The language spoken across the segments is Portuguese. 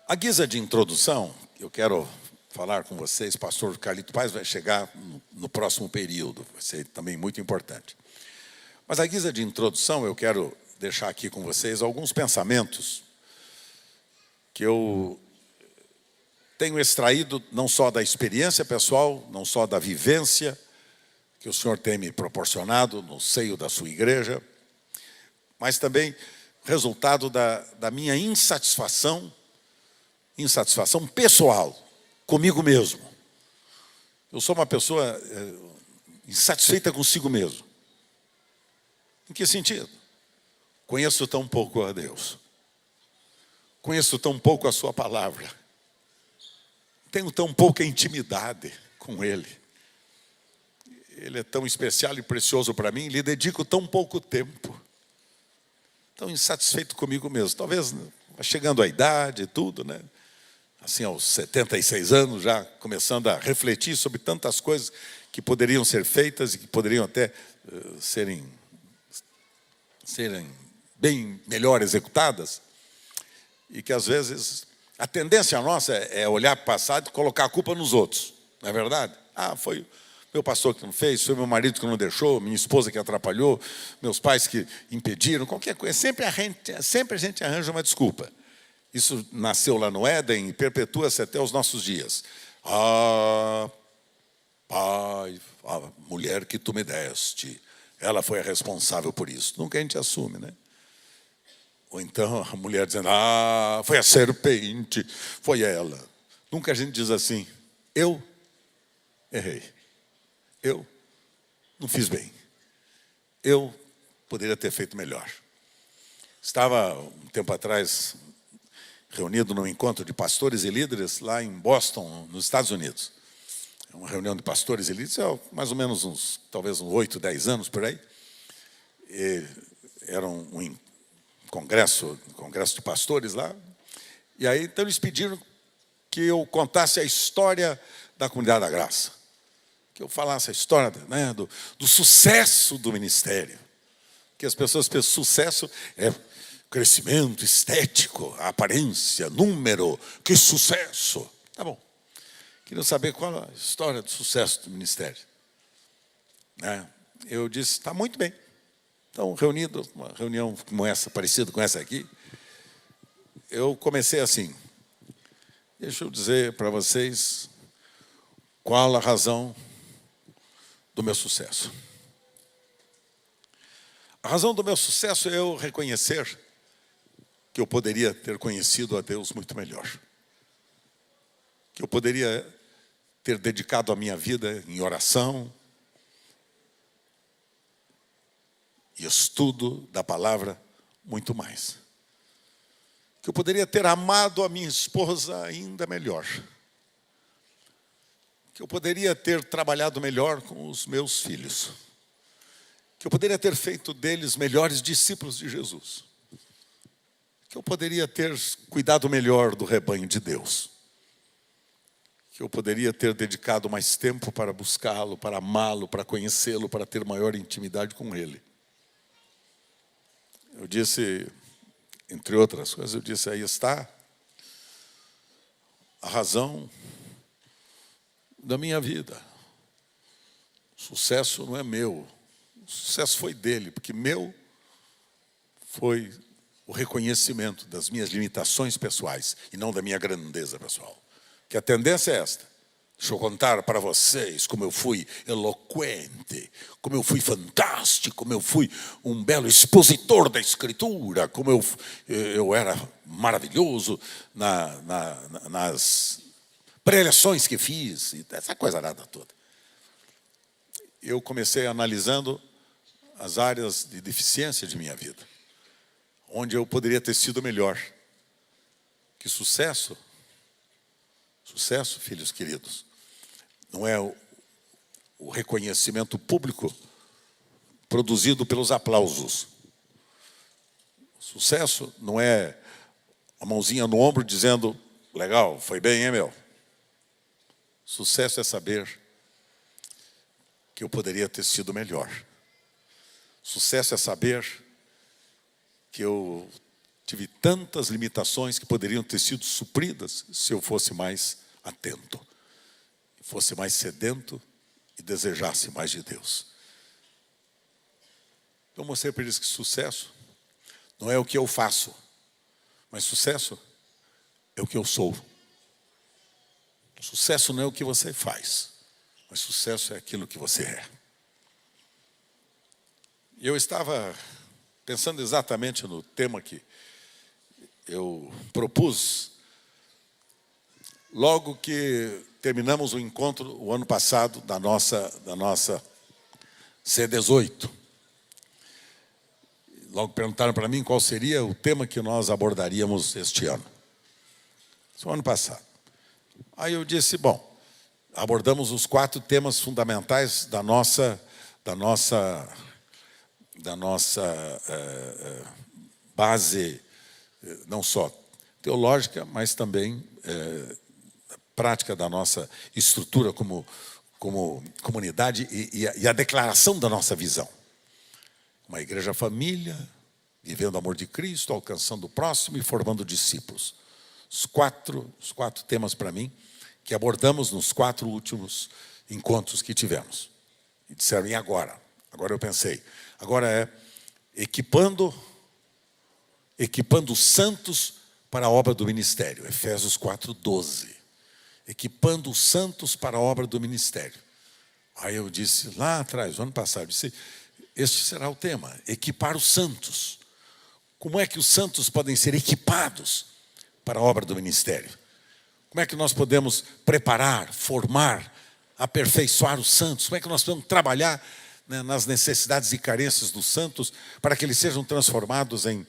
À guisa de introdução, eu quero falar com vocês, pastor Carlito Paz vai chegar no próximo período, vai ser também muito importante. Mas à guisa de introdução, eu quero deixar aqui com vocês alguns pensamentos que eu tenho extraído não só da experiência pessoal, não só da vivência que o Senhor tem me proporcionado no seio da sua igreja, mas também resultado da minha insatisfação pessoal, comigo mesmo. Eu sou uma pessoa insatisfeita consigo mesmo. Em que sentido? Conheço tão pouco a Deus. Conheço tão pouco a sua palavra. Tenho tão pouca intimidade com Ele. Ele é tão especial e precioso para mim, lhe dedico tão pouco tempo. Tão insatisfeito comigo mesmo. Talvez chegando à idade e tudo, né? Assim, aos 76 anos, já começando a refletir sobre tantas coisas que poderiam ser feitas e que poderiam até serem bem melhor executadas, e que às vezes a tendência nossa é olhar para o passado e colocar a culpa nos outros, não é verdade? Ah, foi meu pastor que não fez, foi meu marido que não deixou, minha esposa que atrapalhou, meus pais que impediram, qualquer coisa. Sempre a gente arranja uma desculpa. Isso nasceu lá no Éden e perpetua-se até os nossos dias. Ah, pai, a mulher que tu me deste, ela foi a responsável por isso. Nunca a gente assume, né? Ou então a mulher dizendo, ah, foi a serpente, foi ela. Nunca a gente diz assim, eu errei. Eu não fiz bem. Eu poderia ter feito melhor. Estava, um tempo atrás, reunido num encontro de pastores e líderes lá em Boston, nos Estados Unidos. Uma reunião de pastores e líderes, mais ou menos talvez uns 8, 10 anos por aí. E era um congresso de pastores lá. E aí, então, eles pediram que eu contasse a história da Comunidade da Graça. Que eu falasse a história, né, do sucesso do ministério. Que as pessoas pensam, sucesso é crescimento estético, aparência, número, que sucesso. Tá bom. Queriam saber qual a história do sucesso do ministério. Eu disse, está muito bem. Então, reunido, uma reunião como essa, parecida com essa aqui, eu comecei assim. Deixa eu dizer para vocês qual a razão do meu sucesso. A razão do meu sucesso é eu reconhecer que eu poderia ter conhecido a Deus muito melhor. Que eu poderia ter dedicado a minha vida em oração e estudo da palavra muito mais. Que eu poderia ter amado a minha esposa ainda melhor. Que eu poderia ter trabalhado melhor com os meus filhos. Que eu poderia ter feito deles melhores discípulos de Jesus. Que eu poderia ter cuidado melhor do rebanho de Deus. Que eu poderia ter dedicado mais tempo para buscá-lo, para amá-lo, para conhecê-lo, para ter maior intimidade com Ele. Eu disse, entre outras coisas, eu disse, aí está a razão da minha vida. O sucesso não é meu. O sucesso foi dele, porque meu foi o reconhecimento das minhas limitações pessoais e não da minha grandeza pessoal. Que a tendência é esta. Deixa eu contar para vocês como eu fui eloquente, como eu fui fantástico, como eu fui um belo expositor da Escritura, como eu era maravilhoso nas preleções que fiz, essa coisa nada toda. Eu comecei analisando as áreas de deficiência de minha vida, onde eu poderia ter sido melhor. Que sucesso, filhos queridos, não é o reconhecimento público produzido pelos aplausos. Sucesso não é a mãozinha no ombro dizendo, legal, foi bem, hein, meu? Sucesso é saber que eu poderia ter sido melhor. Sucesso é saber que eu tive tantas limitações que poderiam ter sido supridas se eu fosse mais atento, fosse mais sedento e desejasse mais de Deus. Então, mostrei para eles que sucesso não é o que eu faço, mas sucesso é o que eu sou. Sucesso não é o que você faz, mas sucesso é aquilo que você é. E eu estava pensando exatamente no tema que eu propus logo que terminamos o encontro o ano passado da nossa C18. Logo perguntaram para mim qual seria o tema que nós abordaríamos este ano. Isso foi o ano passado. Aí eu disse, bom, abordamos os 4 temas fundamentais da nossa base, não só teológica, mas também prática da nossa estrutura como comunidade e a declaração da nossa visão. Uma igreja família, vivendo o amor de Cristo, alcançando o próximo e formando discípulos. Os quatro temas para mim, que abordamos nos 4 últimos encontros que tivemos. E disseram, e agora? Agora eu pensei, agora é equipando os santos para a obra do ministério. Efésios 4:12. Equipando os santos para a obra do ministério. Aí eu disse, lá atrás, no ano passado, eu disse, este será o tema, equipar os santos. Como é que os santos podem ser equipados para a obra do ministério? Como é que nós podemos preparar, formar, aperfeiçoar os santos? Como é que nós podemos trabalhar, né, nas necessidades e carências dos santos para que eles sejam transformados em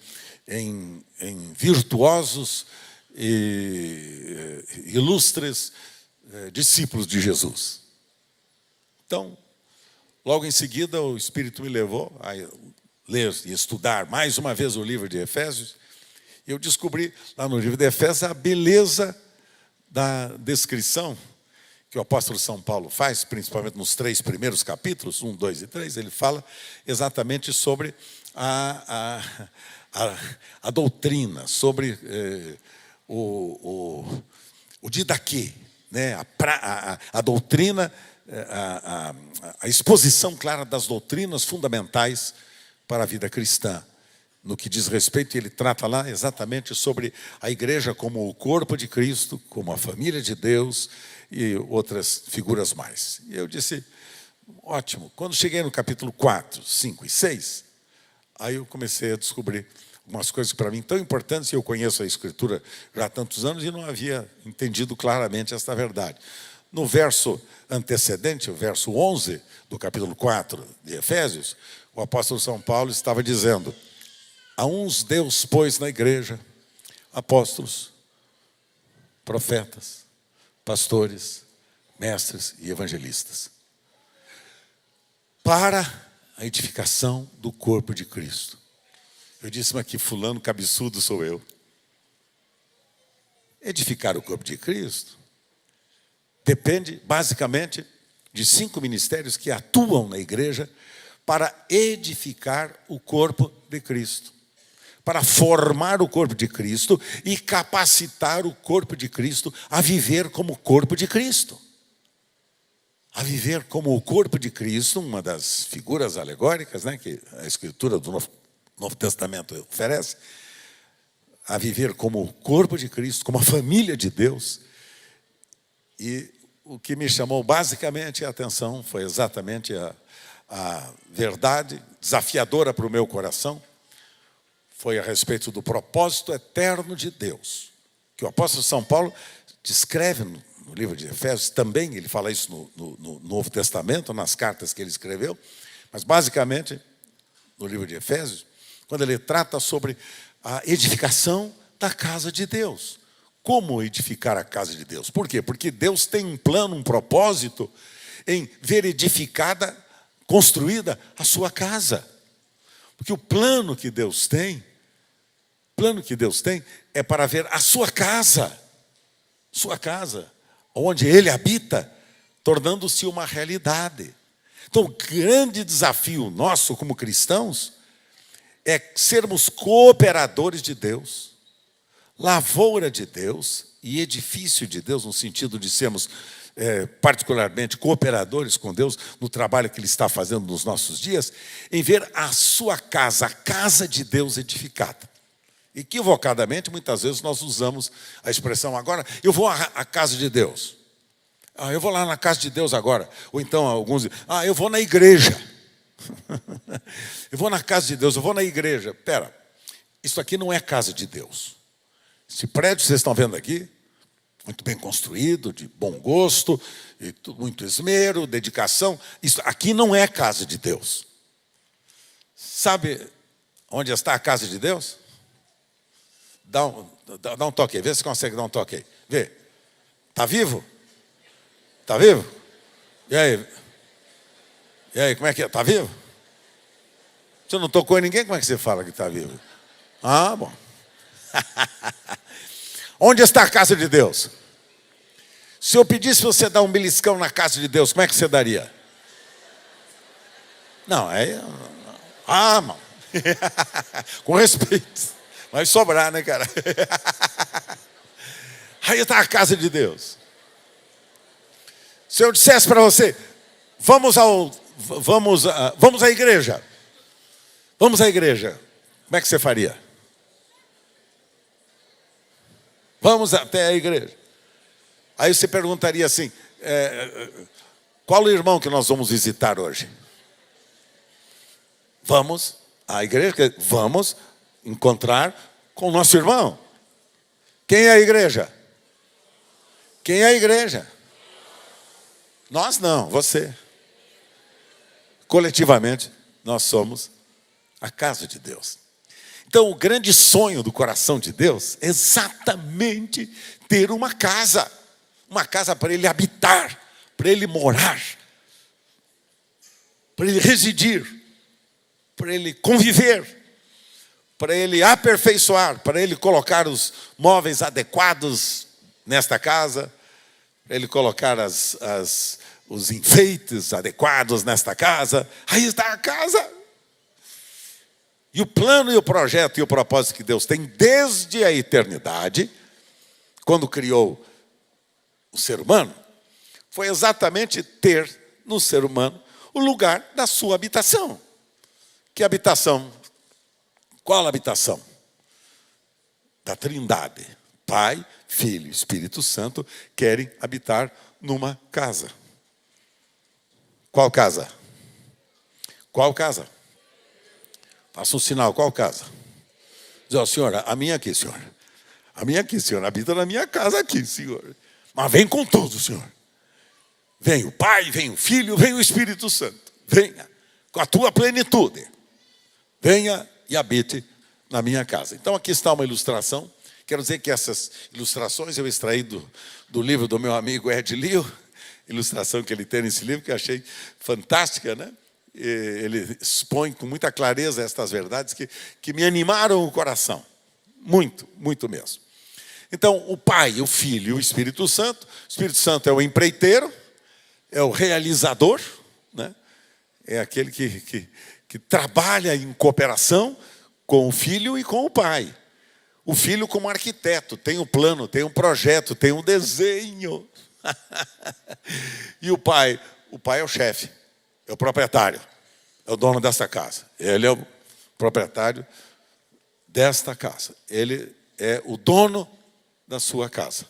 virtuosos e ilustres discípulos de Jesus? Então, logo em seguida, o Espírito me levou a ler e estudar mais uma vez o livro de Efésios. E eu descobri lá no livro de Efésios a beleza da descrição que o apóstolo São Paulo faz, principalmente nos 3 primeiros capítulos, 1, 2 e 3, ele fala exatamente sobre a doutrina, sobre o didaquê, né? A doutrina, a exposição clara das doutrinas fundamentais para a vida cristã. No que diz respeito, ele trata lá exatamente sobre a igreja como o corpo de Cristo, como a família de Deus e outras figuras mais. E eu disse, ótimo. Quando cheguei no capítulo 4, 5 e 6, aí eu comecei a descobrir umas coisas para mim tão importantes, e eu conheço a Escritura já há tantos anos e não havia entendido claramente esta verdade. No verso antecedente, o verso 11 do capítulo 4 de Efésios, o apóstolo São Paulo estava dizendo, a uns Deus pôs na igreja apóstolos, profetas, pastores, mestres e evangelistas, para a edificação do corpo de Cristo. Eu disse, mas que fulano cabeçudo sou eu. Edificar o corpo de Cristo depende, basicamente, de 5 ministérios que atuam na igreja para edificar o corpo de Cristo, para formar o corpo de Cristo e capacitar o corpo de Cristo a viver como corpo de Cristo. A viver como o corpo de Cristo, uma das figuras alegóricas, né, que a Escritura do Novo Testamento oferece, a viver como o corpo de Cristo, como a família de Deus. E o que me chamou basicamente a atenção foi exatamente a verdade desafiadora para o meu coração, foi a respeito do propósito eterno de Deus, que o apóstolo São Paulo descreve no livro de Efésios, também ele fala isso no Novo Testamento, nas cartas que ele escreveu, mas basicamente no livro de Efésios, quando ele trata sobre a edificação da casa de Deus. Como edificar a casa de Deus? Por quê? Porque Deus tem um plano, um propósito em ver edificada, construída a sua casa. Porque o plano que Deus tem é para ver a sua casa, onde Ele habita, tornando-se uma realidade. Então, o grande desafio nosso como cristãos é sermos cooperadores de Deus, lavoura de Deus e edifício de Deus, no sentido de sermos particularmente cooperadores com Deus no trabalho que Ele está fazendo nos nossos dias, em ver a sua casa, a casa de Deus edificada. Equivocadamente, muitas vezes nós usamos a expressão agora, eu vou à casa de Deus. Eu vou lá na casa de Deus agora. Ou então alguns dizem, eu vou na igreja. Eu vou na casa de Deus, eu vou na igreja. Espera, isso aqui não é casa de Deus. Esse prédio que vocês estão vendo aqui, muito bem construído, de bom gosto, e muito esmero, dedicação. Isso aqui não é casa de Deus. Sabe onde está a casa de Deus? Dá um toque aí, vê se consegue dar um toque aí. Vê. Está vivo? Está vivo? E aí? E aí, como é que é? Está vivo? Você não tocou em ninguém, como é que você fala que está vivo? Bom. Onde está a casa de Deus? Se eu pedisse você dar um beliscão na casa de Deus, como é que você daria? Não, mano. Com respeito. Vai sobrar, né, cara? Aí está a casa de Deus. Se eu dissesse para você, vamos à igreja. Vamos à igreja. Como é que você faria? Vamos até a igreja. Aí você perguntaria assim, qual o irmão que nós vamos visitar hoje? Vamos à igreja, vamos encontrar com o nosso irmão. Quem é a igreja? Quem é a igreja? Nós não, você. Coletivamente, nós somos a casa de Deus. Então, o grande sonho do coração de Deus é exatamente ter uma casa para Ele habitar, para Ele morar, para Ele residir, para Ele conviver, para Ele aperfeiçoar, para Ele colocar os móveis adequados nesta casa, para Ele colocar os enfeites adequados nesta casa. Aí está a casa. E o plano e o projeto e o propósito que Deus tem desde a eternidade, quando criou o ser humano, foi exatamente ter no ser humano o lugar da sua habitação. Que habitação? Qual habitação? Da Trindade. Pai, Filho e Espírito Santo querem habitar numa casa. Qual casa? Qual casa? Faça um sinal, qual casa? Diz, senhora, a minha aqui, senhor. A minha aqui, senhor. Habita na minha casa aqui, senhor. Mas vem com tudo, senhor. Vem o Pai, vem o Filho, vem o Espírito Santo. Venha com a tua plenitude. Venha e habite na minha casa. Então aqui está uma ilustração. Quero dizer que essas ilustrações eu extraí do livro do meu amigo Ed Lio. Ilustração que ele tem nesse livro, que eu achei fantástica, né? Ele expõe com muita clareza estas verdades que me animaram o coração. Muito, muito mesmo. Então, o Pai, o Filho e o Espírito Santo. O Espírito Santo é o empreiteiro, é o realizador, né? É aquele que trabalha em cooperação com o Filho e com o Pai. O Filho como arquiteto, tem um plano, tem um projeto, tem um desenho. E o Pai é o chefe, é o proprietário, é o dono desta casa. Ele é o proprietário desta casa. Ele é o dono da sua casa,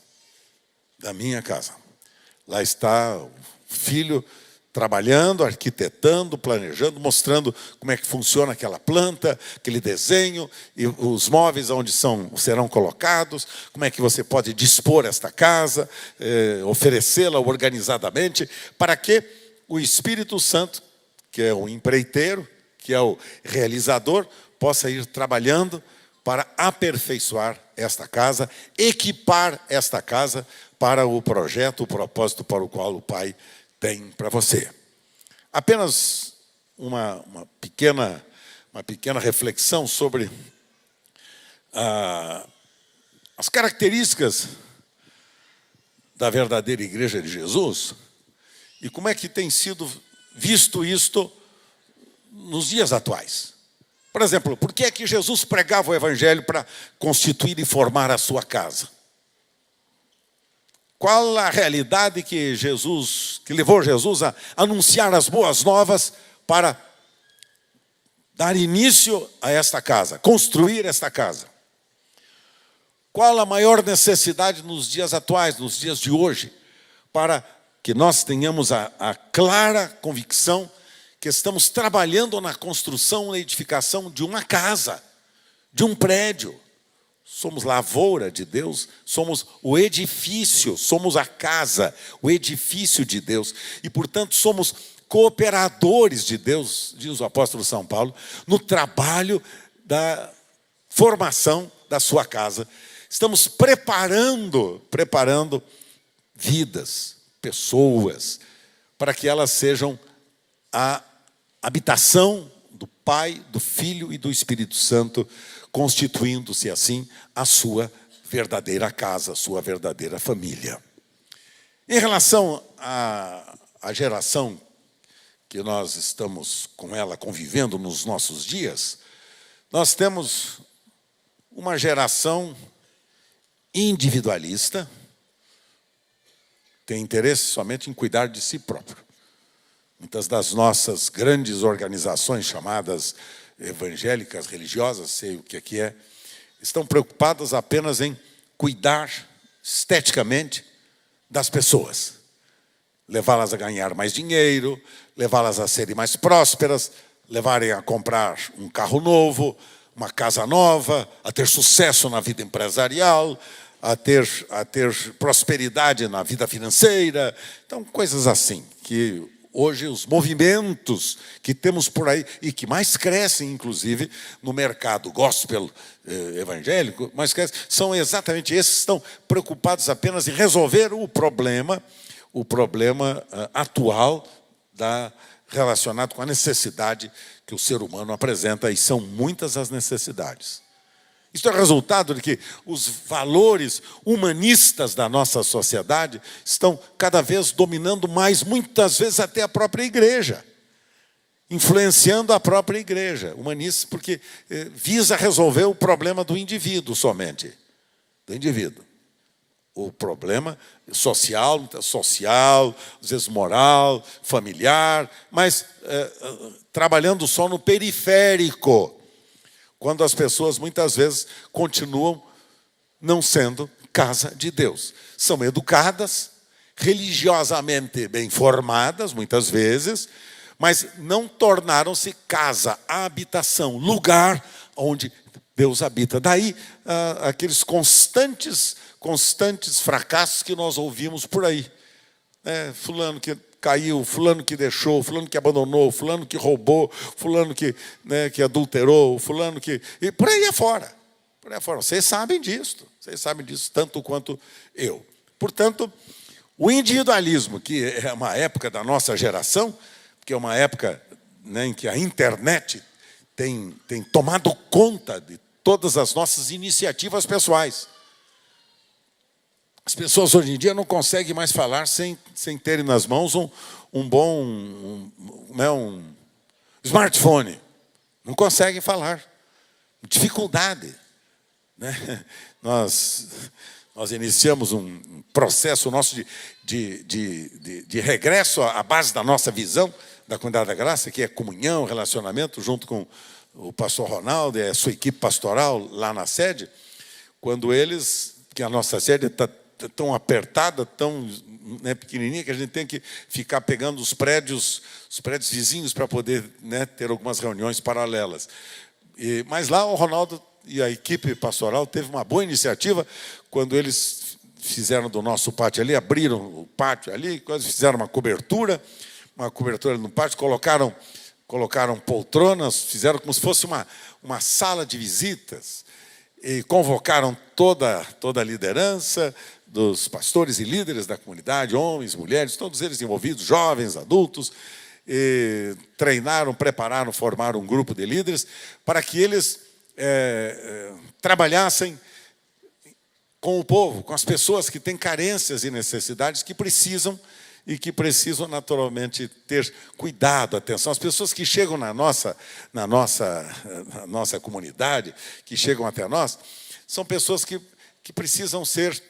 da minha casa. Lá está o Filho trabalhando, arquitetando, planejando, mostrando como é que funciona aquela planta, aquele desenho, e os móveis onde serão colocados, como é que você pode dispor esta casa, oferecê-la organizadamente, para que o Espírito Santo, que é o empreiteiro, que é o realizador, possa ir trabalhando para aperfeiçoar esta casa, equipar esta casa para o projeto, o propósito para o qual o Pai tem para você. Apenas uma pequena reflexão sobre as características da verdadeira igreja de Jesus e como é que tem sido visto isto nos dias atuais. Por exemplo, por que é que Jesus pregava o evangelho para constituir e formar a sua casa? Qual a realidade que levou Jesus a anunciar as boas novas para dar início a esta casa, construir esta casa? Qual a maior necessidade nos dias atuais, nos dias de hoje, para que nós tenhamos a clara convicção que estamos trabalhando na construção e edificação de uma casa, de um prédio. Somos lavoura de Deus, somos o edifício, somos a casa, o edifício de Deus. E, portanto, somos cooperadores de Deus, diz o apóstolo São Paulo, no trabalho da formação da sua casa. Estamos preparando vidas, pessoas, para que elas sejam a habitação do Pai, do Filho e do Espírito Santo, constituindo-se assim a sua verdadeira casa, a sua verdadeira família. Em relação à geração que nós estamos com ela convivendo nos nossos dias, nós temos uma geração individualista, tem interesse somente em cuidar de si próprio. Muitas das nossas grandes organizações chamadas evangélicas, religiosas, sei o que é, estão preocupadas apenas em cuidar esteticamente das pessoas. Levá-las a ganhar mais dinheiro, levá-las a serem mais prósperas, levarem a comprar um carro novo, uma casa nova, a ter sucesso na vida empresarial, a ter prosperidade na vida financeira. Então, coisas assim, que hoje os movimentos que temos por aí, e que mais crescem, inclusive, no mercado gospel evangélico, mais crescem, são exatamente esses que estão preocupados apenas em resolver o problema atual relacionado com a necessidade que o ser humano apresenta, e são muitas as necessidades. Isto é resultado de que os valores humanistas da nossa sociedade estão cada vez dominando mais, muitas vezes até a própria igreja, influenciando a própria igreja. Humanista porque visa resolver o problema do indivíduo somente, do indivíduo. O problema social, às vezes moral, familiar, mas trabalhando só no periférico, quando as pessoas muitas vezes continuam não sendo casa de Deus. São educadas, religiosamente bem formadas, muitas vezes, mas não tornaram-se casa, habitação, lugar onde Deus habita. Daí aqueles constantes fracassos que nós ouvimos por aí. Fulano que caiu, fulano que deixou, fulano que abandonou, fulano que roubou, fulano que adulterou, fulano que... E por aí afora. Por aí afora. Vocês sabem disso tanto quanto eu. Portanto, o individualismo, que é uma época da nossa geração, que é uma época em que a internet tem tomado conta de todas as nossas iniciativas pessoais. As pessoas hoje em dia não conseguem mais falar sem terem nas mãos um bom smartphone. Não conseguem falar. Dificuldade. Nós iniciamos um processo nosso de regresso à base da nossa visão da comunidade da graça, que é comunhão, relacionamento, junto com o pastor Ronaldo e a sua equipe pastoral lá na sede, que a nossa sede está tão apertada, tão pequenininha, que a gente tem que ficar pegando os prédios vizinhos para poder ter algumas reuniões paralelas. Mas lá o Ronaldo e a equipe pastoral teve uma boa iniciativa quando eles fizeram do nosso pátio ali, abriram o pátio ali, quase fizeram uma cobertura no pátio, colocaram poltronas, fizeram como se fosse uma sala de visitas, e convocaram toda a liderança dos pastores e líderes da comunidade, homens, mulheres, todos eles envolvidos, jovens, adultos, e treinaram, prepararam, formaram um grupo de líderes para que eles trabalhassem com o povo, com as pessoas que têm carências e necessidades, que precisam e que precisam naturalmente ter cuidado, atenção. As pessoas que chegam na nossa comunidade, que chegam até nós, são pessoas que precisam ser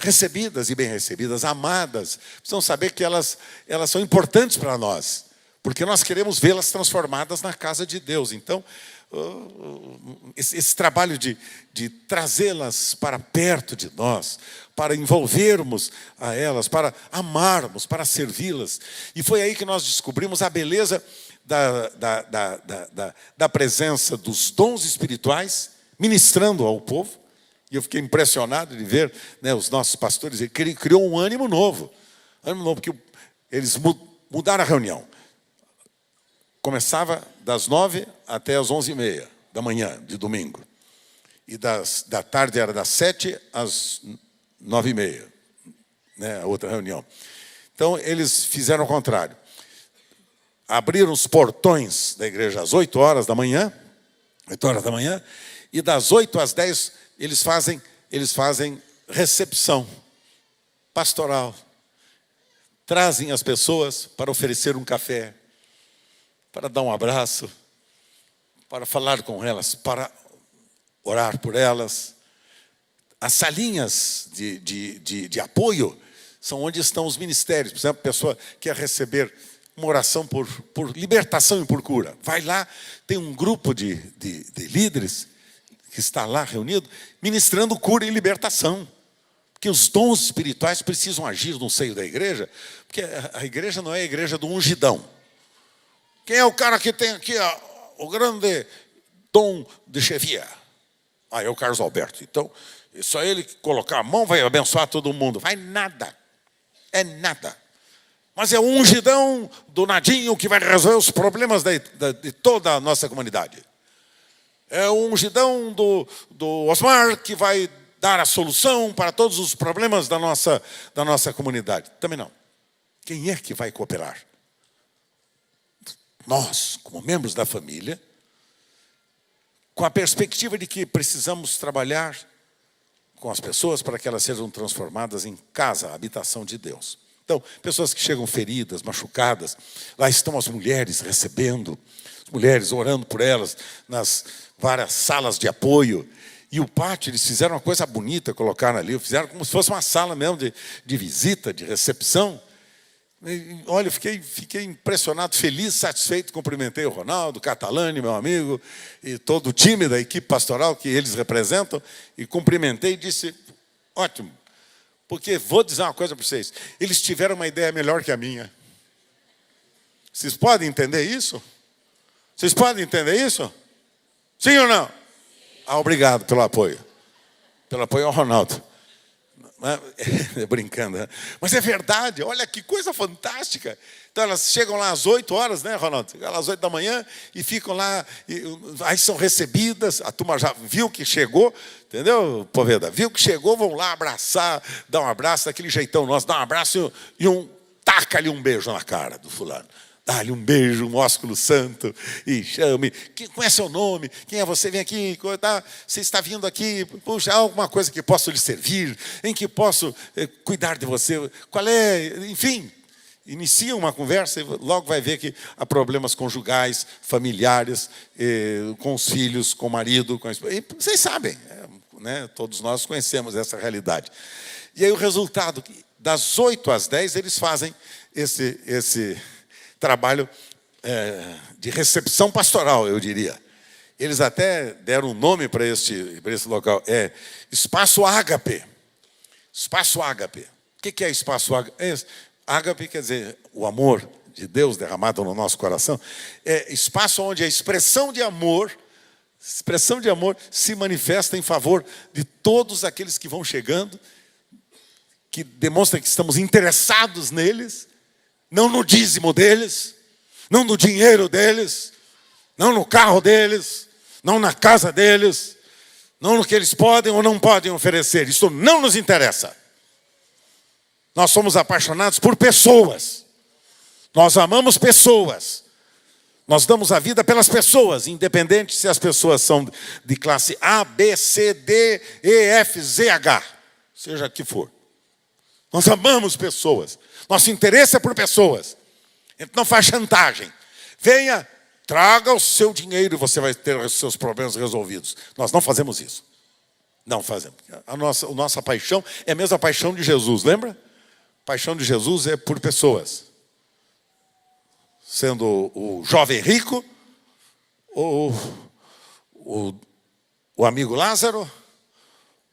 recebidas e bem recebidas, amadas. Precisam saber que elas são importantes para nós, porque nós queremos vê-las transformadas na casa de Deus. Então, esse trabalho de trazê-las para perto de nós, para envolvermos a elas, para amarmos, para servi-las. E foi aí que nós descobrimos a beleza da presença dos dons espirituais ministrando ao povo. E eu fiquei impressionado de ver, né, os nossos pastores. Ele criou um ânimo novo, porque eles mudaram a reunião. Começava das 9 até as 11h30 da manhã, de domingo. E da tarde era das 7 às 9h30, né, a outra reunião. Então, eles fizeram o contrário. Abriram os portões da igreja às 8 horas da manhã, e das 8 às 10 eles fazem recepção pastoral. Trazem as pessoas para oferecer um café, para dar um abraço, para falar com elas, para orar por elas. As salinhas de apoio são onde estão os ministérios. Por exemplo, a pessoa quer receber uma oração por libertação e por cura. Vai lá, tem um grupo de líderes que está lá reunido, ministrando cura e libertação. Porque os dons espirituais precisam agir no seio da igreja, porque a igreja não é a igreja do ungidão. Quem é o cara que tem aqui o grande dom de chefia? É o Carlos Alberto. Então, só ele colocar a mão vai abençoar todo mundo. Vai nada. É nada. Mas é o ungidão do Nadinho que vai resolver os problemas de toda a nossa comunidade. É o ungidão do Osmar que vai dar a solução para todos os problemas da nossa comunidade. Também não. Quem é que vai cooperar? Nós, como membros da família, com a perspectiva de que precisamos trabalhar com as pessoas para que elas sejam transformadas em casa, a habitação de Deus. Então, pessoas que chegam feridas, machucadas, lá estão as mulheres recebendo, as mulheres orando por elas nas várias salas de apoio. E o pátio, eles fizeram uma coisa bonita, colocaram ali, fizeram como se fosse uma sala mesmo de visita, de recepção. E, olha, eu fiquei impressionado, feliz, satisfeito, cumprimentei o Ronaldo, o Catalani, meu amigo, e todo o time da equipe pastoral que eles representam, e cumprimentei e disse, ótimo, porque vou dizer uma coisa para vocês, eles tiveram uma ideia melhor que a minha. Vocês podem entender isso? Vocês podem entender isso? Sim ou não? Obrigado pelo apoio. Pelo apoio ao Ronaldo. Brincando, né? Mas é verdade, olha que coisa fantástica. Então elas chegam lá às 8 horas, né, Ronaldo? Chegam lá às 8 da manhã e ficam lá, aí são recebidas, a turma já viu que chegou, entendeu, Poveda? Viu que chegou, vão lá abraçar, dar um abraço, daquele jeitão nosso, dá um abraço e taca-lhe um beijo na cara do fulano. Dá-lhe um beijo, um ósculo santo, e chame. Qual é seu nome? Quem é você? Vem aqui. Você está vindo aqui. Puxa, há alguma coisa que posso lhe servir? Em que posso cuidar de você? Qual é? Enfim, inicia uma conversa e logo vai ver que há problemas conjugais, familiares, com os filhos, com o marido, com a esposa. E vocês sabem, né? Todos nós conhecemos essa realidade. E aí o resultado, das 8 às 10, eles fazem esse trabalho de recepção pastoral, eu diria. Eles até deram um nome para esse local, Espaço Ágape. Espaço Ágape. O que é Espaço Ágape? Ágape quer dizer o amor de Deus derramado no nosso coração. É espaço onde a expressão de amor se manifesta em favor de todos aqueles que vão chegando, que demonstra que estamos interessados neles, não no dízimo deles, não no dinheiro deles, não no carro deles, não na casa deles, não no que eles podem ou não podem oferecer. Isso não nos interessa. Nós somos apaixonados por pessoas. Nós amamos pessoas. Nós damos a vida pelas pessoas, independente se as pessoas são de classe A, B, C, D, E, F, Z, H, seja que for. Nós amamos pessoas. Nosso interesse é por pessoas. A gente não faz chantagem. Venha, traga o seu dinheiro e você vai ter os seus problemas resolvidos. Nós não fazemos isso. Não fazemos. A nossa paixão é a mesma paixão de Jesus, lembra? A paixão de Jesus é por pessoas. Sendo o jovem rico, ou o amigo Lázaro,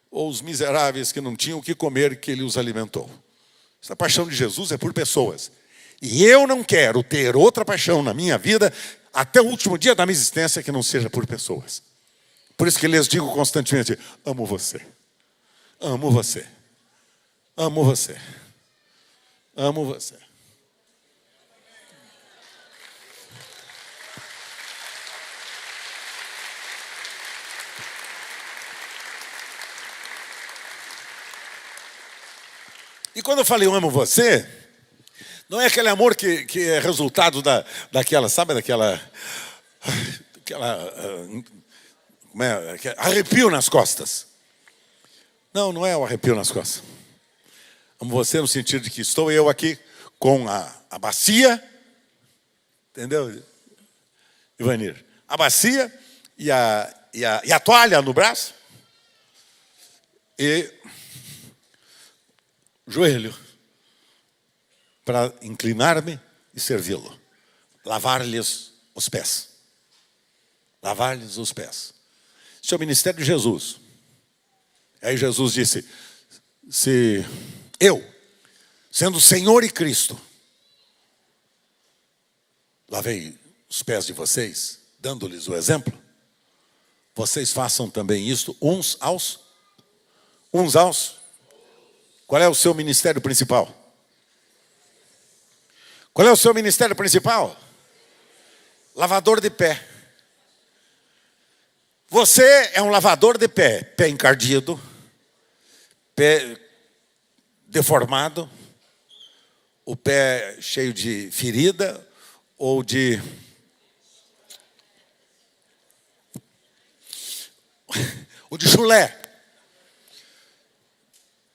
ou os miseráveis que não tinham o que comer e que ele os alimentou. Essa paixão de Jesus é por pessoas. E eu não quero ter outra paixão na minha vida até o último dia da minha existência que não seja por pessoas. Por isso que lhes digo constantemente, amo você. Amo você. Amo você. Amo você. E quando eu falei eu amo você, não é aquele amor que é resultado daquela, sabe, daquela como é, arrepio nas costas. Não, não é o arrepio nas costas. Amo você no sentido de que estou eu aqui com a bacia, entendeu, Ivanir? A bacia e a toalha no braço e joelho para inclinar-me e servi-lo. Lavar-lhes os pés. Lavar-lhes os pés. Esse é o ministério de Jesus. Aí Jesus disse, se eu, sendo Senhor e Cristo, lavei os pés de vocês, dando-lhes o exemplo, vocês façam também isto uns aos. Qual é o seu ministério principal? Qual é o seu ministério principal? Lavador de pé. Você é um lavador de pé. Pé encardido, pé deformado, o pé cheio de ferida ou de chulé.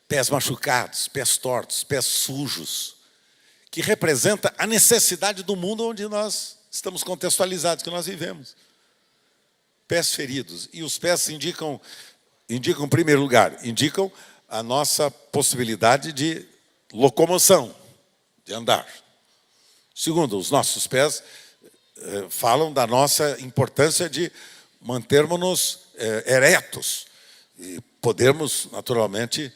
Pés machucados, pés tortos, pés sujos, que representa a necessidade do mundo onde nós estamos contextualizados, que nós vivemos. Pés feridos. E os pés indicam em primeiro lugar, indicam a nossa possibilidade de locomoção, de andar. Segundo, os nossos pés falam da nossa importância de mantermos-nos eretos e podermos, naturalmente,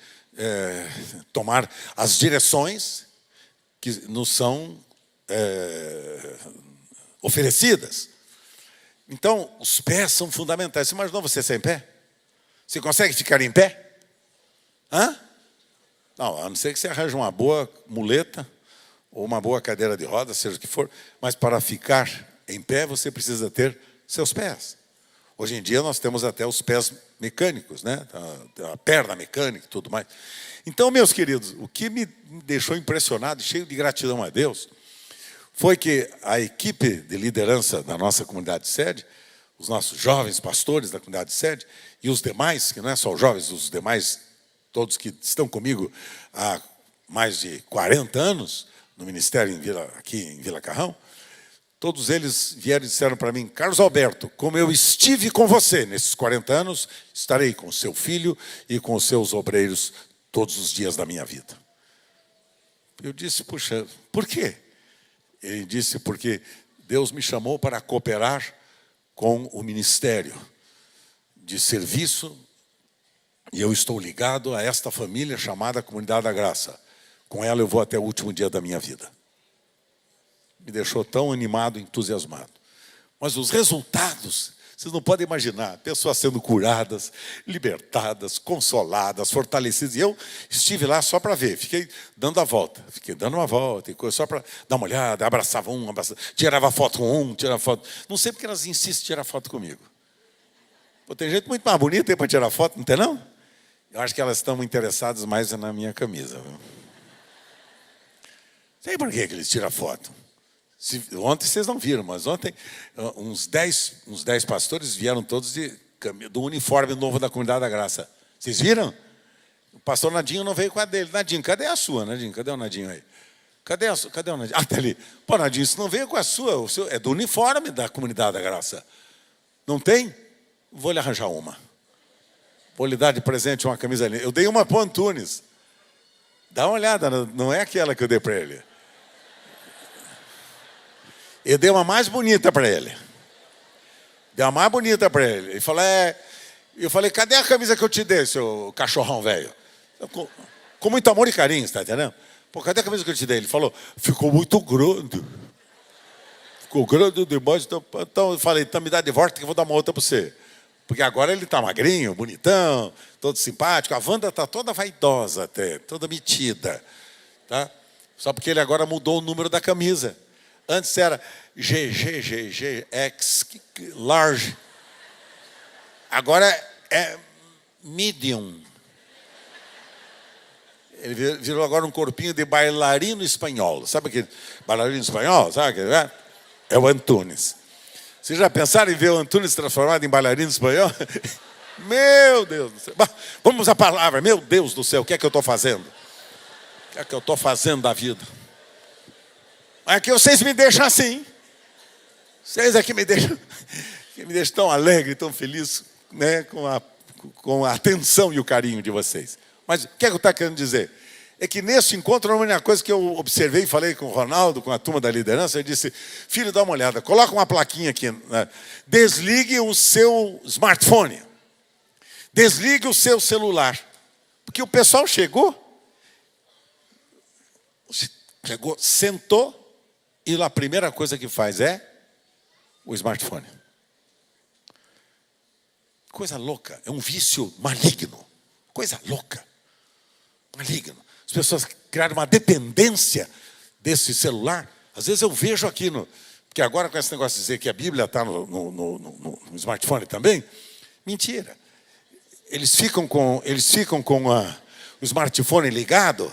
tomar as direções que nos são oferecidas. Então, os pés são fundamentais. Você imaginou você sem pé? Você consegue ficar em pé? Hã? Não, a não ser que você arranje uma boa muleta ou uma boa cadeira de rodas, seja o que for, mas para ficar em pé você precisa ter seus pés. Hoje em dia nós temos até os pés mecânicos, né? A perna mecânica e tudo mais. Então, meus queridos, o que me deixou impressionado e cheio de gratidão a Deus foi que a equipe de liderança da nossa comunidade sede, os nossos jovens pastores da comunidade sede e os demais, que não é só os jovens, os demais, todos que estão comigo há mais de 40 anos no ministério aqui em Vila Carrão, todos eles vieram e disseram para mim, Carlos Alberto, como eu estive com você nesses 40 anos, estarei com o seu filho e com os seus obreiros todos os dias da minha vida. Eu disse, puxa, por quê? Ele disse, porque Deus me chamou para cooperar com o ministério de serviço e eu estou ligado a esta família chamada Comunidade da Graça. Com ela eu vou até o último dia da minha vida. Me deixou tão animado, entusiasmado. Mas os resultados, vocês não podem imaginar. Pessoas sendo curadas, libertadas, consoladas, fortalecidas. E eu estive lá só para ver. Fiquei dando a volta. Fiquei dando uma volta. Só para dar uma olhada. Abraçava um, tirava foto com um, tirava foto. Não sei porque elas insistem em tirar foto comigo. Pô, tem gente muito mais bonita aí para tirar foto, não tem não? Eu acho que elas estão interessadas mais na minha camisa. Viu? Sei por que eles tiram foto. Ontem vocês não viram, mas ontem uns 10 pastores vieram todos do uniforme novo da Comunidade da Graça. Vocês viram? O pastor Nadinho não veio com a dele. Nadinho, cadê a sua, Nadinho? Cadê o Nadinho aí? Cadê o Nadinho? Ah, está ali. Pô, Nadinho, isso não veio com a sua. É do uniforme da Comunidade da Graça. Não tem? Vou lhe arranjar uma. Vou lhe dar de presente uma camisa linda. Eu dei uma para o Antunes. Dá uma olhada, não é aquela que eu dei para ele. Eu dei uma mais bonita para ele. Dei uma mais bonita para ele. Ele falou, eu falei, cadê a camisa que eu te dei, seu cachorrão velho? Com muito amor e carinho, está entendendo? Pô, cadê a camisa que eu te dei? Ele falou, ficou muito grande. Ficou grande demais. Então eu falei, então me dá de volta que eu vou dar uma outra para você. Porque agora ele está magrinho, bonitão, todo simpático. A Wanda está toda vaidosa até, toda metida. Tá? Só porque ele agora mudou o número da camisa. Antes era GG, X, large. Agora é medium. Ele virou agora um corpinho de bailarino espanhol. Sabe aquele bailarino espanhol? Sabe aquele? É o Antunes. Vocês já pensaram em ver o Antunes transformado em bailarino espanhol? Meu Deus do céu. Vamos à palavra. Meu Deus do céu, o que é que eu estou fazendo? O que é que eu estou fazendo da vida? É que vocês me deixam assim. Vocês aqui me deixam tão alegre, tão feliz, né, com a atenção e o carinho de vocês. Mas o que é que eu estou querendo dizer? É que nesse encontro, a única coisa que eu observei e falei com o Ronaldo, com a turma da liderança, eu disse, filho, dá uma olhada, coloca uma plaquinha aqui, né? Desligue o seu smartphone. Desligue o seu celular. Porque o pessoal chegou, sentou, e a primeira coisa que faz é o smartphone. Coisa louca, é um vício maligno. Coisa louca, maligno. As pessoas criaram uma dependência desse celular. Às vezes eu vejo aqui, porque agora com esse negócio de dizer que a Bíblia está no smartphone também, mentira. Eles ficam com o smartphone ligado,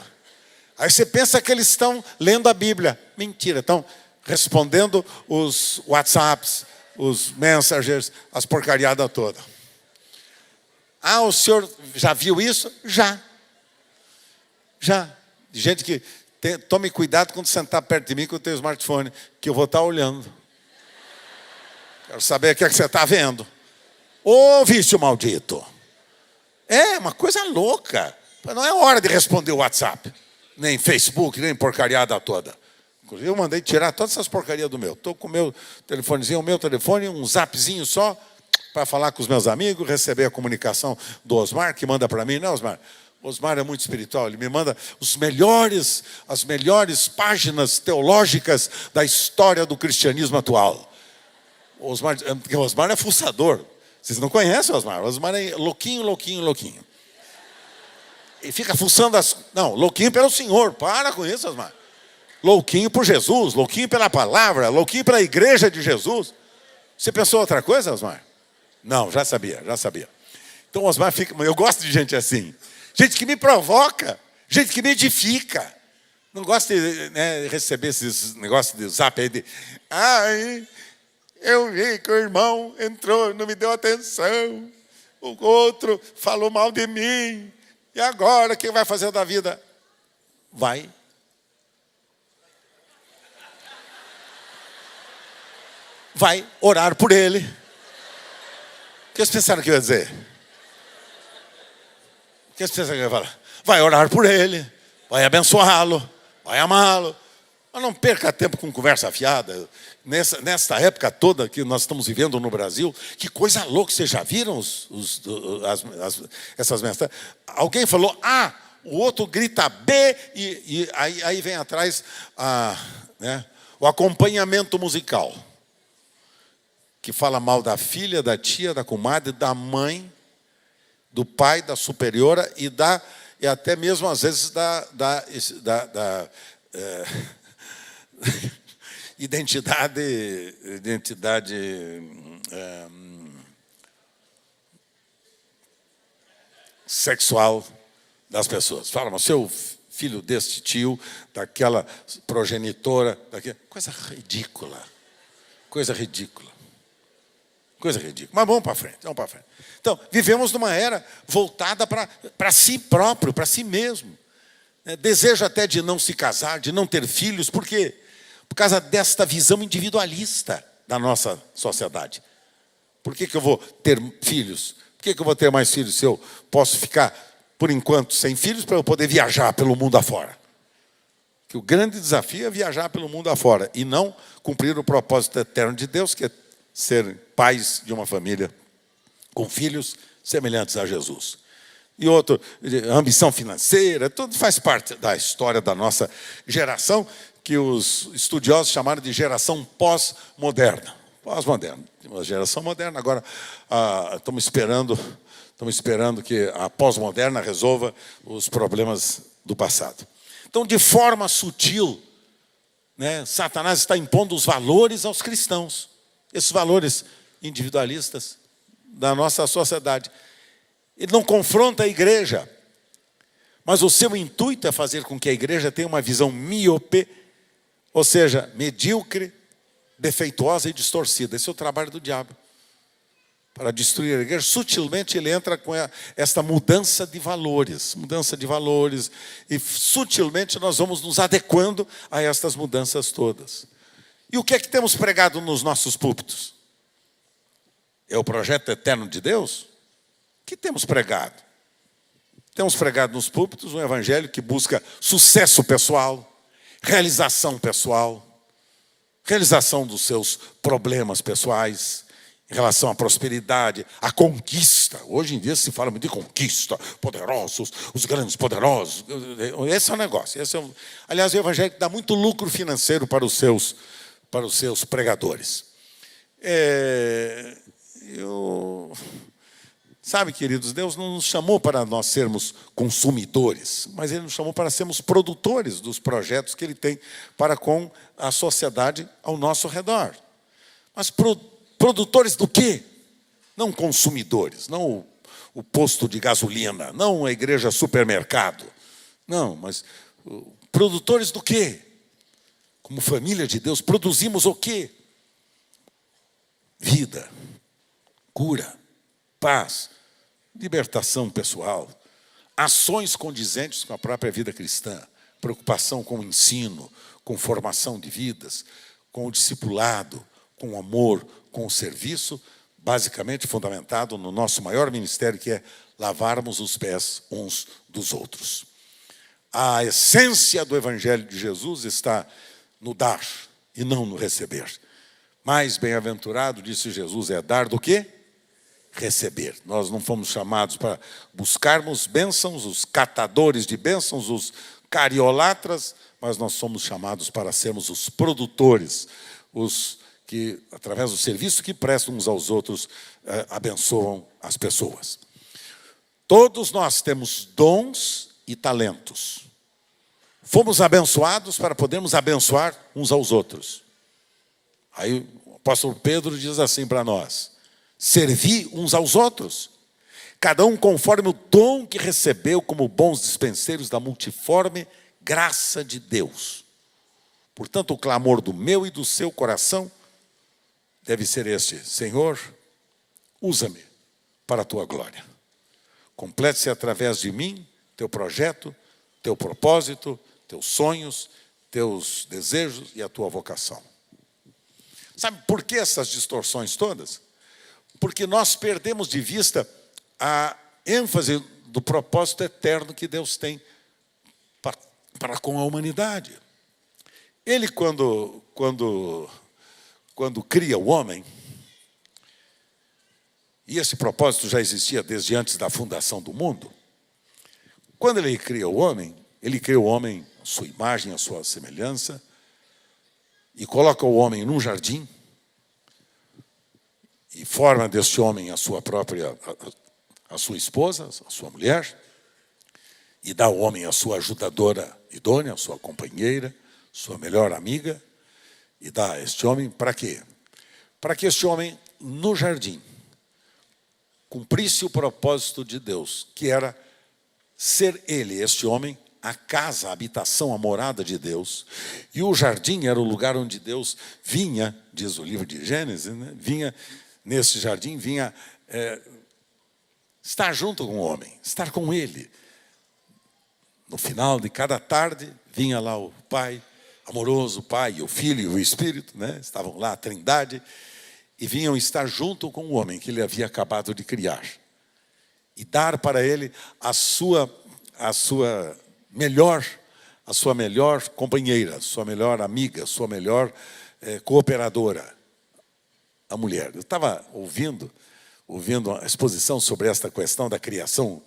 aí você pensa que eles estão lendo a Bíblia. Mentira, estão respondendo os WhatsApps, os messengers, as porcariadas todas. Ah, o senhor já viu isso? Já. Gente que tome cuidado quando sentar perto de mim com o teu smartphone, que eu vou estar olhando. Quero saber o que é que você está vendo. Ô vício maldito. É uma coisa louca. Não é hora de responder o WhatsApp, nem Facebook, nem porcariada toda. Inclusive eu mandei tirar todas essas porcarias do meu. Estou com o meu telefonezinho, o meu telefone, um zapzinho só, para falar com os meus amigos, receber a comunicação do Osmar, que manda para mim, né, Osmar? O Osmar é muito espiritual, ele me manda as melhores páginas teológicas da história do cristianismo atual. O Osmar é fuçador. Vocês não conhecem o Osmar? O Osmar é louquinho. E fica fuçando Não, louquinho pelo Senhor, para com isso, Osmar. Louquinho por Jesus, louquinho pela palavra, louquinho pela igreja de Jesus. Você pensou outra coisa, Osmar? Não, já sabia. Então, Osmar fica... Eu gosto de gente assim. Gente que me provoca. Gente que me edifica. Não gosto de receber esses negócios de zap aí de... Ai, eu vi que o irmão entrou, não me deu atenção. O outro falou mal de mim. E agora, o que vai fazer da vida? Vai orar por ele. O que vocês pensaram que eu ia dizer? O que vocês pensaram que eu ia falar? Vai orar por ele, vai abençoá-lo, vai amá-lo. Mas não perca tempo com conversa fiada. Nesta época toda que nós estamos vivendo no Brasil, que coisa louca, vocês já viram essas mensagens? Alguém falou A, o outro grita B, e aí vem atrás o acompanhamento musical, que fala mal da filha, da tia, da comadre, da mãe, do pai, da superiora e até mesmo às vezes da identidade sexual das pessoas. Fala, mas seu filho deste tio, daquela progenitora, coisa ridícula. Mas vamos para frente. Então, vivemos numa era voltada para si próprio, para si mesmo. Desejo até de não se casar, de não ter filhos. Por quê? Por causa desta visão individualista da nossa sociedade. Por que eu vou ter filhos? Por que eu vou ter mais filhos se eu posso ficar, por enquanto, sem filhos para eu poder viajar pelo mundo afora? Que o grande desafio é viajar pelo mundo afora e não cumprir o propósito eterno de Deus, que é ser pais de uma família com filhos semelhantes a Jesus. E outro, ambição financeira, tudo faz parte da história da nossa geração, que os estudiosos chamaram de geração pós-moderna. Pós-moderna, uma geração moderna. Agora, estamos esperando que a pós-moderna resolva os problemas do passado. Então, de forma sutil, Satanás está impondo os valores aos cristãos, esses valores individualistas da nossa sociedade. Ele não confronta a igreja, mas o seu intuito é fazer com que a igreja tenha uma visão míope, ou seja, medíocre, defeituosa e distorcida. Esse é o trabalho do diabo. Para destruir a igreja, sutilmente ele entra com esta mudança de valores, e sutilmente nós vamos nos adequando a estas mudanças todas. E o que é que temos pregado nos nossos púlpitos? É o projeto eterno de Deus? O que temos pregado? Temos pregado nos púlpitos um evangelho que busca sucesso pessoal, realização pessoal, realização dos seus problemas pessoais, em relação à prosperidade, à conquista. Hoje em dia se fala muito de conquista, poderosos, os grandes poderosos. Esse é o negócio. Aliás, o evangelho dá muito lucro financeiro para os seus pregadores. Sabe, queridos, Deus não nos chamou para nós sermos consumidores, mas Ele nos chamou para sermos produtores dos projetos que Ele tem para com a sociedade ao nosso redor. Mas produtores do quê? Não consumidores, não o posto de gasolina, não a igreja supermercado. Não, mas produtores do quê? Como família de Deus, produzimos o quê? Vida, cura, paz, libertação pessoal, ações condizentes com a própria vida cristã, preocupação com o ensino, com formação de vidas, com o discipulado, com o amor, com o serviço, basicamente fundamentado no nosso maior ministério, que é lavarmos os pés uns dos outros. A essência do Evangelho de Jesus está no dar e não no receber. Mais bem-aventurado, disse Jesus, é dar do que receber. Nós não fomos chamados para buscarmos bênçãos, os catadores de bênçãos, os cariolatras, mas nós somos chamados para sermos os produtores, os que, através do serviço que prestam uns aos outros, abençoam as pessoas. Todos nós temos dons e talentos. Fomos abençoados para podermos abençoar uns aos outros. Aí o apóstolo Pedro diz assim para nós: servi uns aos outros, cada um conforme o dom que recebeu, como bons dispenseiros da multiforme graça de Deus. Portanto, o clamor do meu e do seu coração deve ser este: Senhor, usa-me para a tua glória. Complete-se através de mim teu projeto, teu propósito, teus sonhos, teus desejos e a tua vocação. Sabe por que essas distorções todas? Porque nós perdemos de vista a ênfase do propósito eterno que Deus tem para com a humanidade. Ele, quando cria o homem, e esse propósito já existia desde antes da fundação do mundo, quando ele cria o homem à sua imagem, à sua semelhança, e coloca o homem num jardim, e forma deste homem a sua esposa, a sua mulher, e dá ao homem a sua ajudadora idônea, a sua companheira, sua melhor amiga, e dá a este homem para quê? Para que este homem, no jardim, cumprisse o propósito de Deus, que era ser ele, este homem, a casa, a habitação, a morada de Deus. E o jardim era o lugar onde Deus vinha, diz o livro de Gênesis, vinha nesse jardim, estar junto com o homem, estar com ele, No final de cada tarde, vinha lá o pai, amoroso pai, o filho e o espírito, né? Estavam lá, a trindade, e vinham estar junto com o homem que ele havia acabado de criar. E dar para ele a sua melhor companheira, a sua melhor amiga, a sua melhor cooperadora, a mulher. Eu estava ouvindo a exposição sobre esta questão da criação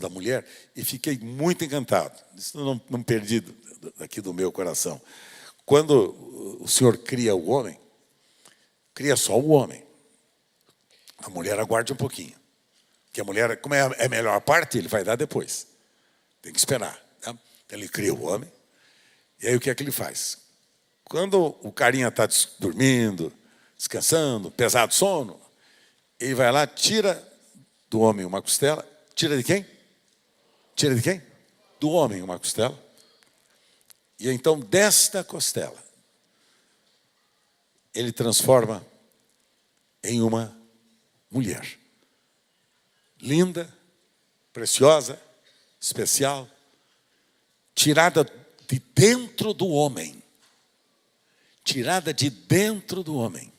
da mulher, e fiquei muito encantado. Isso não perdi daqui do meu coração. Quando o Senhor cria o homem, cria só o homem. A mulher aguarde um pouquinho. Porque a mulher, como é a melhor parte, ele vai dar depois. Tem que esperar. Tá? Ele cria o homem, e aí o que é que ele faz? Quando o carinha está dormindo, descansando, pesado sono, ele vai lá, tira do homem uma costela. Tira de quem? Tira de quem? Do homem uma costela. E então, desta costela, ele transforma em uma mulher. Linda, preciosa, especial, tirada de dentro do homem. Tirada de dentro do homem.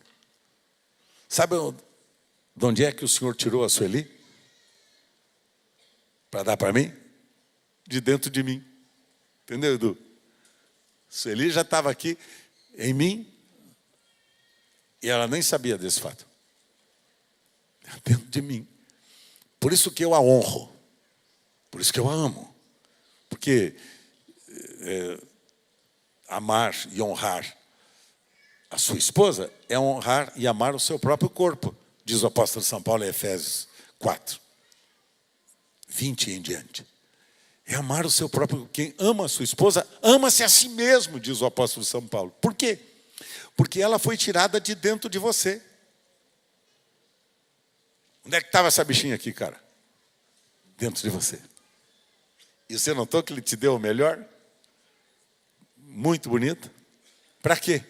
Sabe de onde é que o Senhor tirou a Sueli? Para dar para mim? De dentro de mim. Entendeu, Edu? Sueli já estava aqui em mim e ela nem sabia desse fato. Dentro de mim. Por isso que eu a honro. Por isso que eu a amo. Porque amar e honrar a sua esposa é honrar e amar o seu próprio corpo, diz o apóstolo São Paulo em Efésios 4. 20 em diante. É amar o seu próprio. Quem ama a sua esposa, ama-se a si mesmo, diz o apóstolo São Paulo. Por quê? Porque ela foi tirada de dentro de você. Onde é que estava essa bichinha aqui, cara? Dentro de você. E você notou que ele te deu o melhor? Muito bonito. Para quê?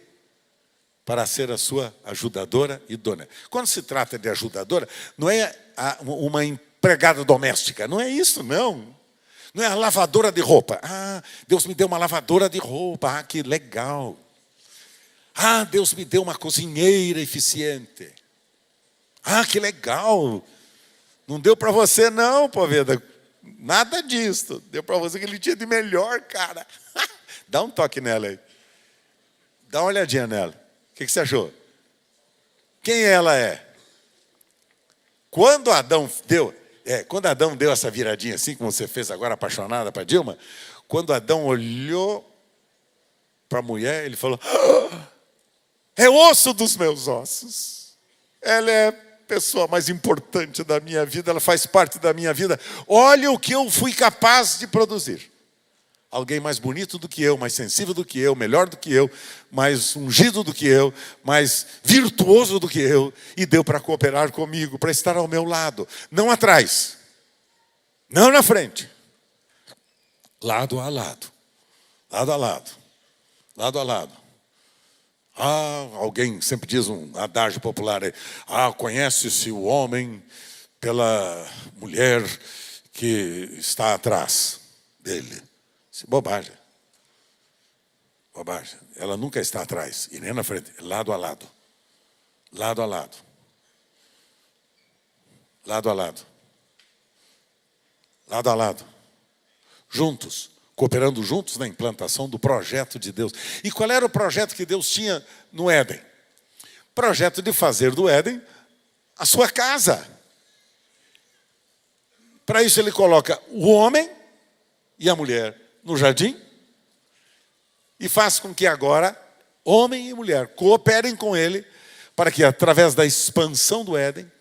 Para ser a sua ajudadora idônea. Quando se trata de ajudadora, não é uma empregada doméstica, não é isso, não. Não é a lavadora de roupa. Ah, Deus me deu uma lavadora de roupa, que legal. Ah, Deus me deu uma cozinheira eficiente. Ah, que legal. Não deu para você não, Poveda. Nada disso. Deu para você que ele tinha de melhor, cara. Dá um toque nela aí. Dá uma olhadinha nela. O que você achou? Quem ela é? Quando Adão deu essa viradinha assim, como você fez agora, apaixonada para Dilma, quando Adão olhou para a mulher, ele falou: é osso dos meus ossos. Ela é a pessoa mais importante da minha vida, ela faz parte da minha vida. Olha o que eu fui capaz de produzir. Alguém mais bonito do que eu, mais sensível do que eu, melhor do que eu, mais ungido do que eu, mais virtuoso do que eu, e deu para cooperar comigo, para estar ao meu lado, não atrás, não na frente, lado a lado, lado a lado, lado a lado. Ah, alguém sempre diz um adágio popular aí: ah, conhece-se o homem pela mulher que está atrás dele. Isso é bobagem. Bobagem. Ela nunca está atrás e nem na frente, lado a lado. Lado a lado. Lado a lado. Lado a lado. Juntos, cooperando juntos na implantação do projeto de Deus. E qual era o projeto que Deus tinha no Éden? Projeto de fazer do Éden a sua casa. Para isso ele coloca o homem e a mulher no jardim e faz com que agora homem e mulher cooperem com ele para que, através da expansão do Éden,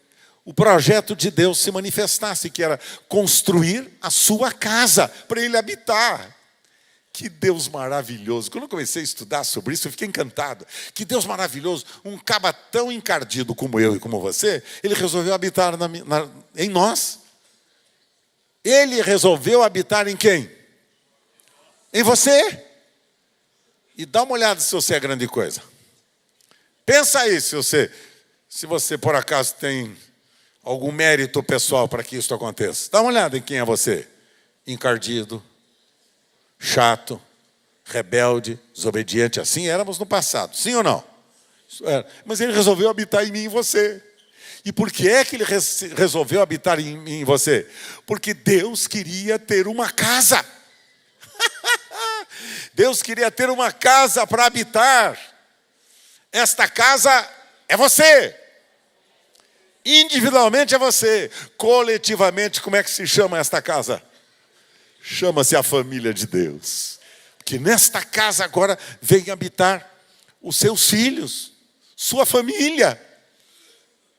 o projeto de Deus se manifestasse, que era construir a sua casa para ele habitar. Que Deus maravilhoso. Quando eu comecei a estudar sobre isso, eu fiquei encantado. Que Deus maravilhoso. Um caba tão encardido como eu e como você, ele resolveu habitar em nós. Ele resolveu habitar em quem? Em você. E dá uma olhada se você é grande coisa. Pensa aí se você por acaso tem algum mérito pessoal para que isso aconteça. Dá uma olhada em quem é você. Encardido, chato, rebelde, desobediente. Assim éramos no passado. Sim ou não? Mas ele resolveu habitar em mim e em você. E por que é que ele resolveu habitar em mim e em você? Porque Deus queria ter uma casa. Deus queria ter uma casa para habitar. Esta casa é você. Individualmente é você. Coletivamente, como é que se chama esta casa? Chama-se a família de Deus. Que nesta casa agora vem habitar os seus filhos, sua família.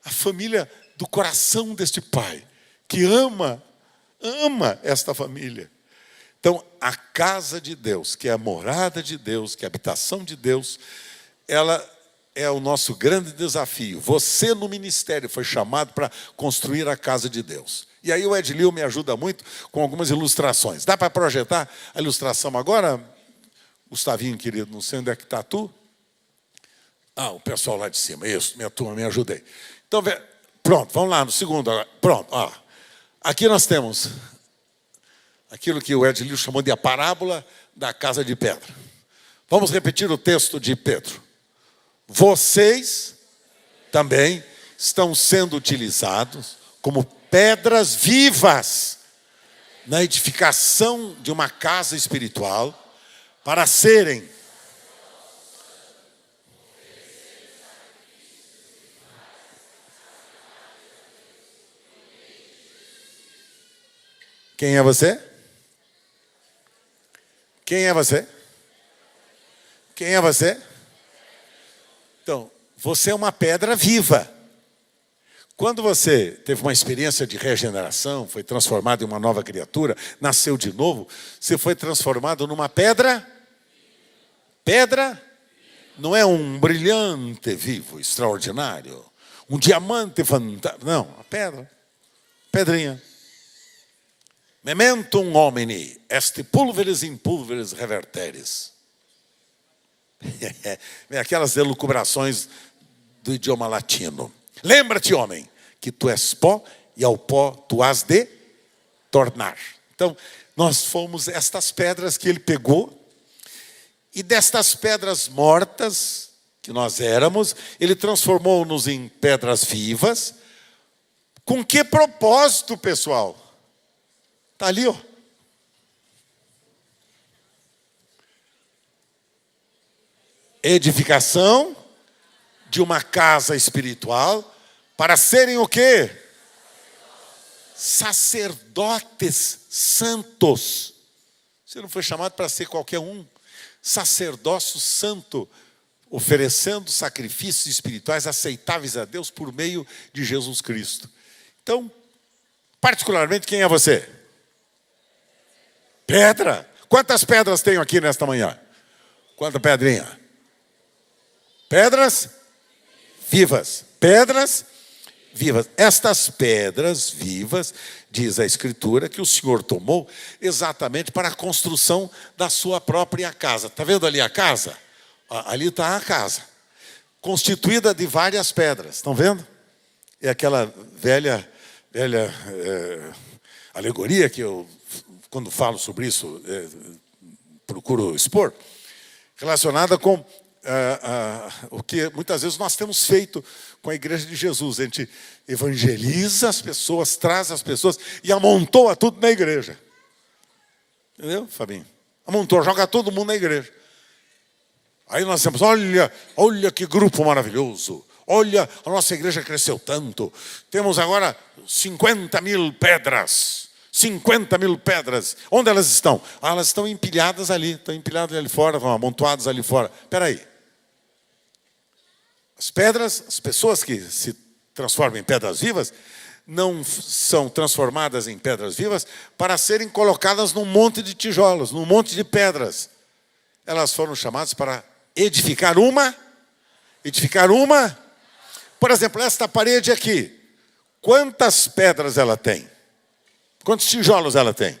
A família do coração deste Pai, que ama esta família. Então, a casa de Deus, que é a morada de Deus, que é a habitação de Deus, ela é o nosso grande desafio. Você no ministério foi chamado para construir a casa de Deus. E aí o Edilio me ajuda muito com algumas ilustrações. Dá para projetar a ilustração agora? Gustavinho, querido, não sei onde é que está tu? O pessoal lá de cima. Isso, minha turma, me ajudei. Então, pronto, vamos lá no segundo. Pronto, ó. Aqui nós temos aquilo que o Edilio chamou de a parábola da casa de pedra. Vamos repetir o texto de Pedro. Vocês também estão sendo utilizados como pedras vivas na edificação de uma casa espiritual para serem Quem é você? Quem é você? Quem é você? Então, você é uma pedra viva. Quando você teve uma experiência de regeneração, foi transformado em uma nova criatura, nasceu de novo, você foi transformado numa pedra. Pedra não é um brilhante vivo, extraordinário, um diamante fantástico. Não, a pedra. Pedrinha. Mementum homini, est pulveris in pulveris reverteris. Aquelas elucubrações do idioma latino. Lembra-te, homem, que tu és pó e ao pó tu has de tornar. Então, nós fomos estas pedras que ele pegou, e destas pedras mortas que nós éramos, ele transformou-nos em pedras vivas. Com que propósito, pessoal? Está ali, ó. Edificação de uma casa espiritual para serem o quê? Sacerdotes santos. Você não foi chamado para ser qualquer um. Sacerdócio santo, oferecendo sacrifícios espirituais aceitáveis a Deus por meio de Jesus Cristo. Então, particularmente, quem é você? Pedra. Quantas pedras tenho aqui nesta manhã? Quanta pedrinha? Pedras vivas. Pedras vivas. Estas pedras vivas, diz a Escritura, que o Senhor tomou exatamente para a construção da sua própria casa. Está vendo ali a casa? Ali está a casa. Constituída de várias pedras. Estão vendo? É aquela velha alegoria que eu, quando falo sobre isso, procuro expor, relacionada com o que muitas vezes nós temos feito com a Igreja de Jesus. A gente evangeliza as pessoas, traz as pessoas e amontoa tudo na igreja. Entendeu, Fabinho? Amontoa, joga todo mundo na igreja. Aí nós temos, olha que grupo maravilhoso. Olha, a nossa igreja cresceu tanto. Temos agora 50 mil pedras. 50 mil pedras. Onde elas estão? Elas estão empilhadas ali. Estão empilhadas ali fora, estão amontoadas ali fora. Espera aí. As pedras, as pessoas que se transformam em pedras vivas, não são transformadas em pedras vivas para serem colocadas num monte de tijolos, num monte de pedras. Elas foram chamadas para edificar uma. Por exemplo, esta parede aqui. Quantas pedras ela tem? Quantos tijolos ela tem?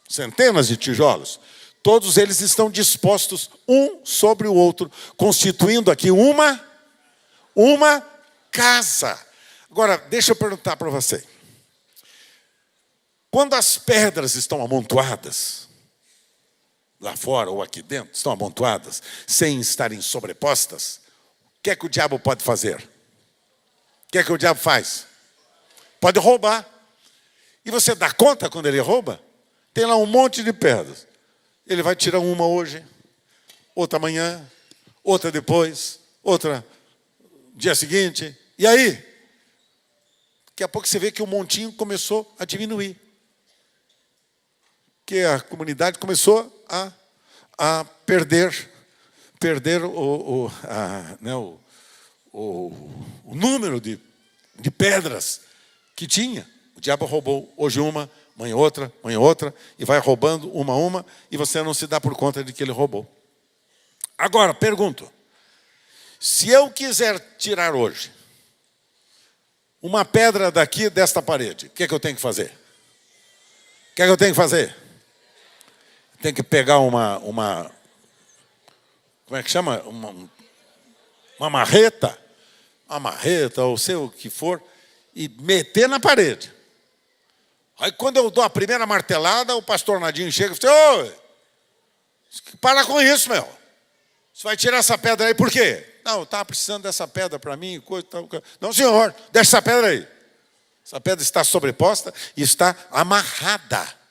Centenas de tijolos. Todos eles estão dispostos um sobre o outro, constituindo aqui uma casa. Agora, deixa eu perguntar para você. Quando as pedras estão amontoadas, lá fora ou aqui dentro, estão amontoadas, sem estarem sobrepostas, o que é que o diabo pode fazer? O que é que o diabo faz? Pode roubar. E você dá conta quando ele rouba? Tem lá um monte de pedras. Ele vai tirar uma hoje, outra amanhã, outra depois, outra dia seguinte. E aí? Daqui a pouco você vê que o montinho começou a diminuir. Que a comunidade começou a perder o número de pedras que tinha. O diabo roubou hoje uma, amanhã outra, e vai roubando uma a uma, e você não se dá por conta de que ele roubou. Agora, pergunto, se eu quiser tirar hoje uma pedra daqui desta parede, o que é que eu tenho que fazer? O que é que eu tenho que fazer? Tem que pegar uma como é que chama? Uma marreta, ou sei o que for, e meter na parede. Aí quando eu dou a primeira martelada, o pastor Nadinho chega e fala: ô, para com isso, meu. Você vai tirar essa pedra aí por quê? Não, eu estava precisando dessa pedra para mim, coisa tal. Não, senhor, deixa essa pedra aí. Essa pedra está sobreposta e está amarrada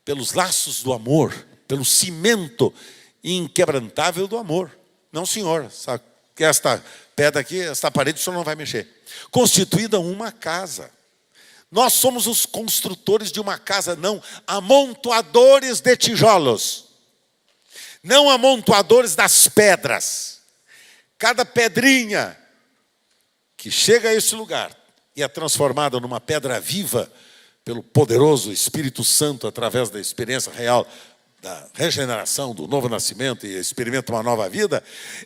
pelos laços do amor, pelo cimento inquebrantável do amor. Não, senhor, esta pedra aqui, esta parede, o senhor não vai mexer. Constituída uma casa. Nós somos os construtores de uma casa, não amontoadores de tijolos. Não amontoadores das pedras. Cada pedrinha que chega a esse lugar e é transformada numa pedra viva pelo poderoso Espírito Santo através da experiência real da regeneração, do novo nascimento e experimenta uma nova vida,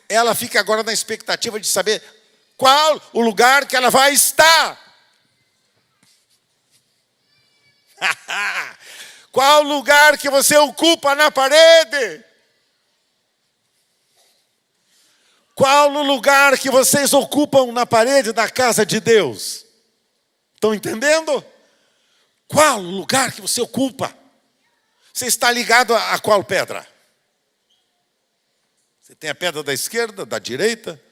ela fica agora na expectativa de saber qual o lugar que ela vai estar. Qual lugar que você ocupa na parede? Qual o lugar que vocês ocupam na parede da casa de Deus? Estão entendendo? Qual o lugar que você ocupa? Você está ligado a qual pedra? Você tem a pedra da esquerda, da direita,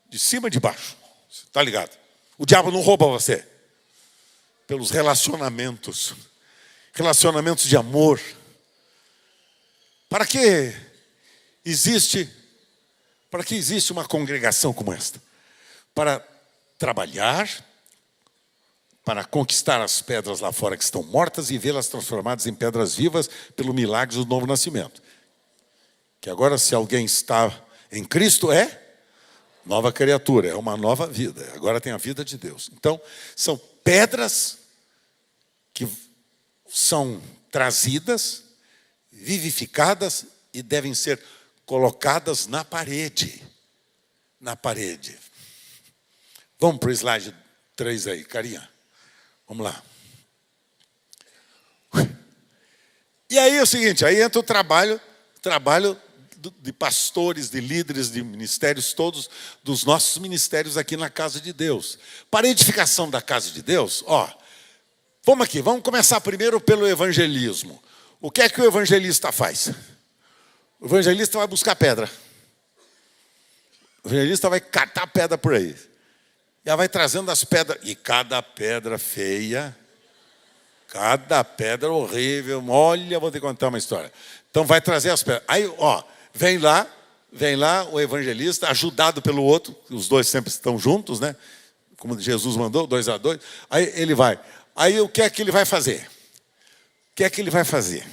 de cima e de baixo. Você está ligado? O diabo não rouba você. Pelos relacionamentos. Relacionamentos de amor. Para que existe uma congregação como esta? Para trabalhar, para conquistar as pedras lá fora que estão mortas e vê-las transformadas em pedras vivas pelo milagre do novo nascimento. Que agora, se alguém está em Cristo, é nova criatura, é uma nova vida. Agora tem a vida de Deus. Então, são pedras que são trazidas, vivificadas e devem ser colocadas na parede. Na parede. Vamos para o slide 3 aí, carinha. Vamos lá. E aí é o seguinte, aí entra o trabalho de pastores, de líderes, de ministérios, todos dos nossos ministérios aqui na casa de Deus. Para a edificação da casa de Deus, vamos começar primeiro pelo evangelismo. O que é que o evangelista faz? O evangelista vai buscar pedra. O evangelista vai catar pedra por aí. E ela vai trazendo as pedras. E cada pedra feia, cada pedra horrível. Olha, vou te contar uma história. Então vai trazer as pedras. Aí, vem lá o evangelista, ajudado pelo outro. Os dois sempre estão juntos, né? Como Jesus mandou, 2 a 2. Aí ele vai. Aí o que é que ele vai fazer? O que é que ele vai fazer?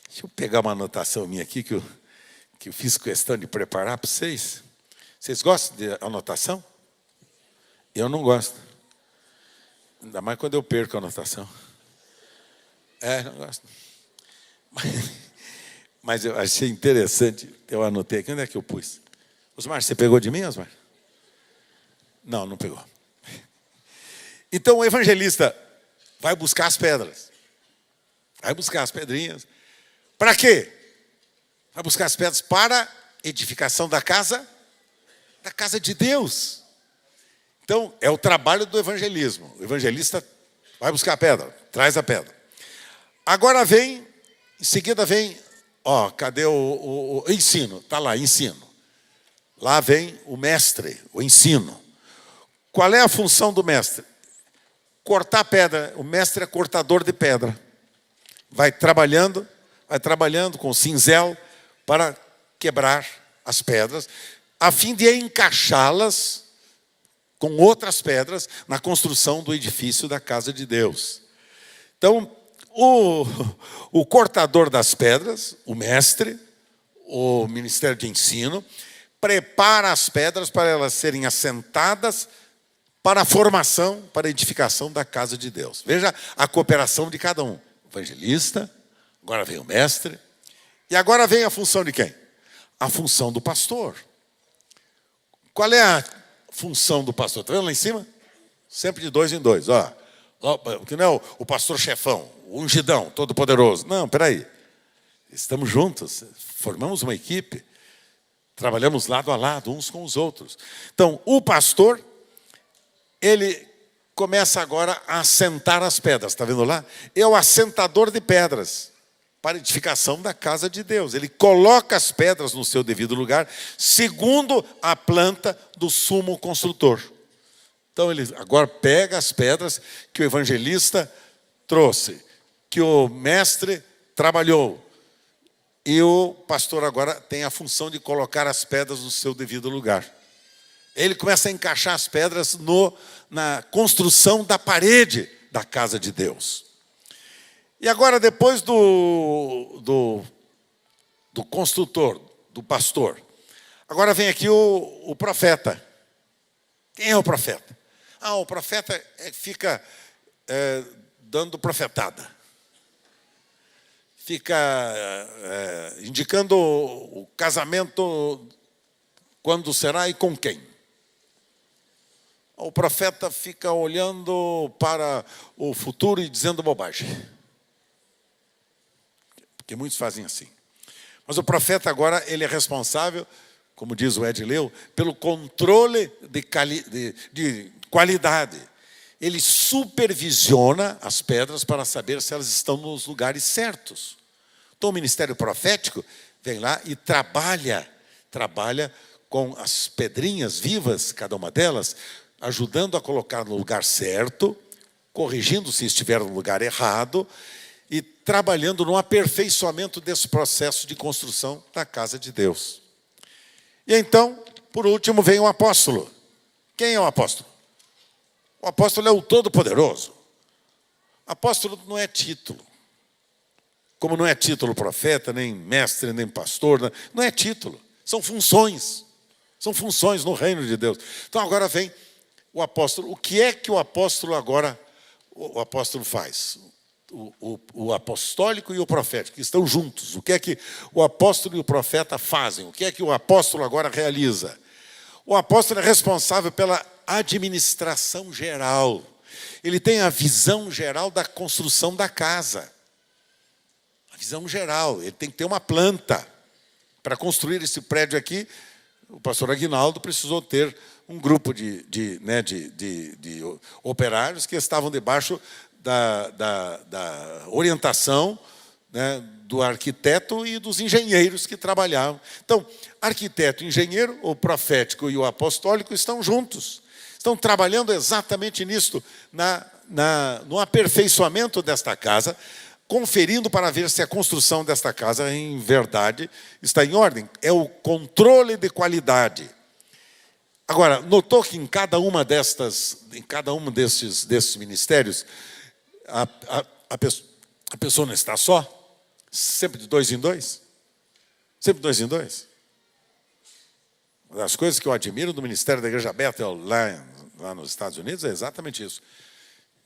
Deixa eu pegar uma anotação minha aqui que eu fiz questão de preparar para vocês. Vocês gostam de anotação? Eu não gosto. Ainda mais quando eu perco a anotação. Não gosto. Mas eu achei interessante. Eu anotei aqui. Onde é que eu pus? Osmar, você pegou de mim, Osmar? Não pegou. Então o evangelista vai buscar as pedras. Vai buscar as pedrinhas. Para quê? Vai buscar as pedras para edificação da casa de Deus. Então, é o trabalho do evangelismo. O evangelista vai buscar a pedra, traz a pedra. Agora em seguida vem, Ó, cadê o ensino? Está lá, ensino. Lá vem o mestre, o ensino. Qual é a função do mestre? Cortar pedra. O mestre é cortador de pedra. Vai trabalhando com cinzel para quebrar as pedras, a fim de encaixá-las com outras pedras na construção do edifício da casa de Deus. Então, o cortador das pedras, o mestre, o ministério de ensino, prepara as pedras para elas serem assentadas para a formação, para a edificação da casa de Deus. Veja a cooperação de cada um. O evangelista, agora vem o mestre, e agora vem a função de quem? A função do pastor. Qual é a função do pastor? Está vendo lá em cima? Sempre de 2 em 2. Que não é o pastor chefão, o ungidão, todo poderoso. Não, peraí. Estamos juntos, formamos uma equipe, trabalhamos lado a lado, uns com os outros. Então, o pastor, ele começa agora a assentar as pedras. Está vendo lá? É o assentador de pedras para a edificação da casa de Deus. Ele coloca as pedras no seu devido lugar, segundo a planta do sumo construtor. Então, ele agora pega as pedras que o evangelista trouxe, que o mestre trabalhou, e o pastor agora tem a função de colocar as pedras no seu devido lugar. Ele começa a encaixar as pedras na construção da parede da casa de Deus. E agora, depois do construtor, do pastor, agora vem aqui o profeta. Quem é o profeta? O profeta fica dando profetada. Fica indicando o casamento, quando será e com quem. O profeta fica olhando para o futuro e dizendo bobagem. Porque muitos fazem assim. Mas o profeta agora, ele é responsável, como diz o Ed Leu, pelo controle de qualidade. Ele supervisiona as pedras para saber se elas estão nos lugares certos. Então o ministério profético vem lá e trabalha com as pedrinhas vivas, cada uma delas, ajudando a colocar no lugar certo, corrigindo se estiver no lugar errado, e trabalhando no aperfeiçoamento desse processo de construção da casa de Deus. E então, por último, vem o apóstolo. Quem é o apóstolo? O apóstolo é o Todo-Poderoso. Apóstolo não é título. Como não é título profeta, nem mestre, nem pastor, não é título. São funções. São funções no reino de Deus. Então agora vem o apóstolo. O que é que o apóstolo agora, o apóstolo faz? O apostólico e o profético, que estão juntos. O que é que o apóstolo e o profeta fazem? O que é que o apóstolo agora realiza? O apóstolo é responsável pela administração geral. Ele tem a visão geral da construção da casa. A visão geral. Ele tem que ter uma planta. Para construir esse prédio aqui, o pastor Aguinaldo precisou ter um grupo de operários que estavam debaixo da orientação, né, do arquiteto e dos engenheiros que trabalhavam. Então, arquiteto, engenheiro, o profético e o apostólico estão juntos. Estão trabalhando exatamente nisto, no aperfeiçoamento desta casa, conferindo para ver se a construção desta casa, em verdade, está em ordem. É o controle de qualidade. Agora, notou que em cada um desses ministérios, a pessoa não está só? Sempre de 2 em 2? Sempre 2 em 2? Uma das coisas que eu admiro do Ministério da Igreja Bethel lá nos Estados Unidos é exatamente isso.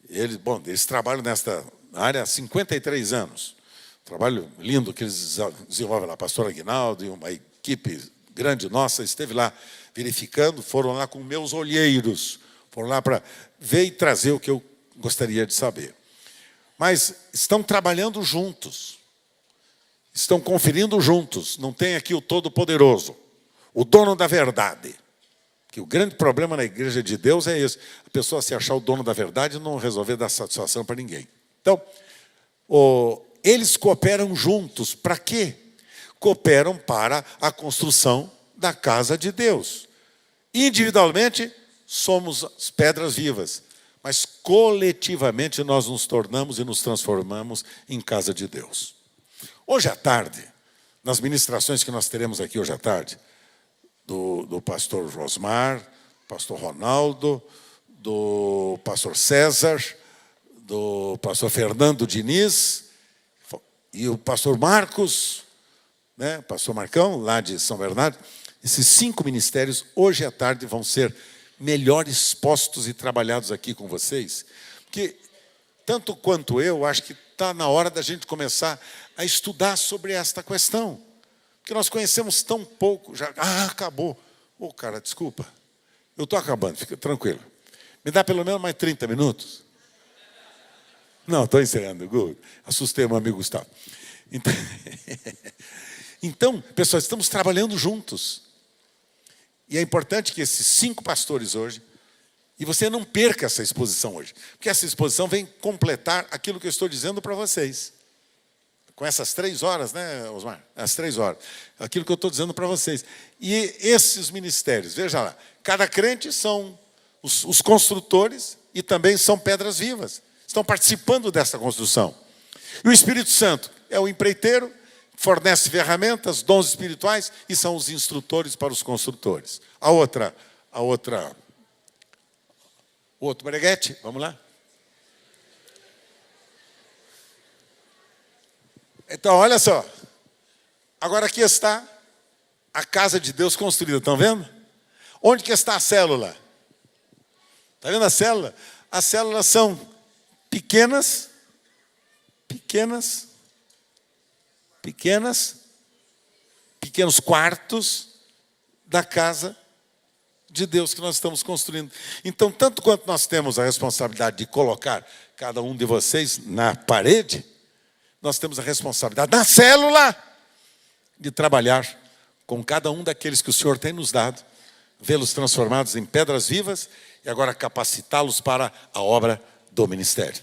Eles trabalham nesta área há 53 anos. Trabalho lindo que eles desenvolvem lá. Pastor Aguinaldo e uma equipe grande nossa esteve lá verificando, foram lá com meus olheiros, foram lá para ver e trazer o que eu gostaria de saber. Mas estão trabalhando juntos, estão conferindo juntos. Não tem aqui o Todo-Poderoso, o dono da verdade. Que o grande problema na igreja de Deus é esse: a pessoa se achar o dono da verdade e não resolver dar satisfação para ninguém. Então, eles cooperam juntos. Para quê? cooperam para a construção da casa de Deus. Individualmente, somos as pedras vivas, mas coletivamente nós nos tornamos e nos transformamos em casa de Deus. Hoje à tarde, nas ministrações que nós teremos aqui hoje à tarde, do pastor Rosmar, pastor Ronaldo, do pastor César, do pastor Fernando Diniz e o pastor Marcos, né, pastor Marcão, lá de São Bernardo. Esses 5 ministérios, hoje à tarde, vão ser melhor expostos e trabalhados aqui com vocês, porque, tanto quanto eu, acho que está na hora da gente começar a estudar sobre esta questão, porque nós conhecemos tão pouco, já, acabou. Cara, desculpa, eu estou acabando, fica tranquilo. Me dá pelo menos mais 30 minutos? Não, estou encerrando, assustei o meu amigo Gustavo. Então, pessoal, estamos trabalhando juntos. E é importante que esses 5 pastores hoje, e você não perca essa exposição hoje, porque essa exposição vem completar aquilo que eu estou dizendo para vocês. Com essas 3 horas, né, Osmar? As 3 horas. Aquilo que eu estou dizendo para vocês. E esses ministérios, veja lá, cada crente são os construtores e também são pedras vivas. Estão participando dessa construção. E o Espírito Santo é o empreiteiro, fornece ferramentas, dons espirituais e são os instrutores para os construtores. O outro breguete, vamos lá? Então, olha só. Agora aqui está a casa de Deus construída, estão vendo? Onde que está a célula? Está vendo a célula? As células são pequenos quartos da casa de Deus que nós estamos construindo. Então, tanto quanto nós temos a responsabilidade de colocar cada um de vocês na parede, nós temos a responsabilidade na célula de trabalhar com cada um daqueles que o Senhor tem nos dado, vê-los transformados em pedras vivas e agora capacitá-los para a obra do ministério.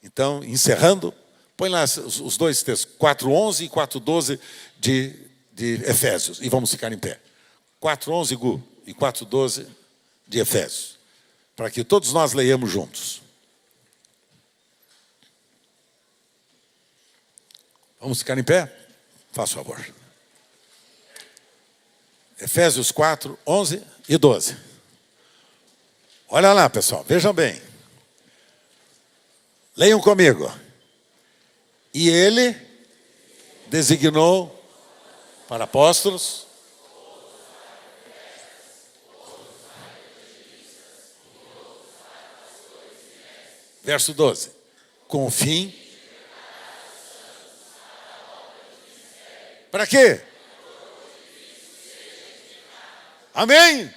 Então, encerrando, põe lá os 2 textos, 4:11 e 4:12 de Efésios, e vamos ficar em pé. 4:11, Gu, e 4:12 de Efésios, para que todos nós leiamos juntos. Vamos ficar em pé? Faça o favor. Efésios 4:11 e 12. Olha lá, pessoal, vejam bem. Leiam comigo. E ele designou para apóstolos, verso 12, com o fim. Para quê? Amém? Amém?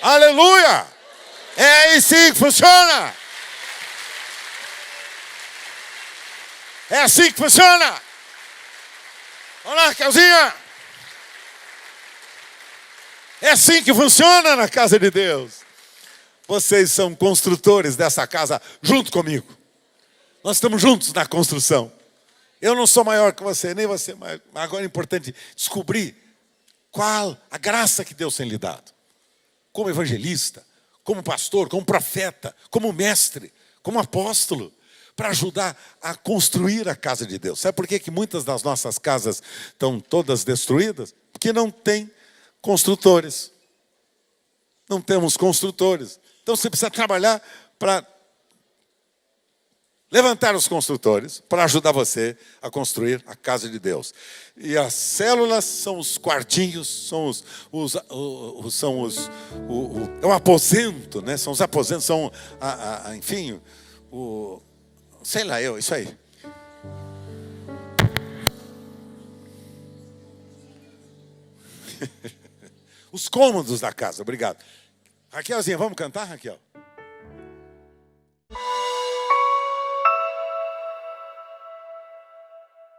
Aleluia! É assim que funciona! É assim que funciona! Olá, Calzinha! É assim que funciona na casa de Deus. Vocês são construtores dessa casa junto comigo. Nós estamos juntos na construção. Eu não sou maior que você, nem você maior. Agora é importante descobrir qual a graça que Deus tem lhe dado. Como evangelista, como pastor, como profeta, como mestre, como apóstolo, para ajudar a construir a casa de Deus. Sabe por que muitas das nossas casas estão todas destruídas? Porque não tem construtores. Não temos construtores. Então você precisa trabalhar para levantar os construtores, para ajudar você a construir a casa de Deus. E as células são os quartinhos, é o aposento, né? São os aposentos, são, enfim, sei lá, isso aí. Os cômodos da casa, obrigado. Raquelzinha, vamos cantar, Raquel?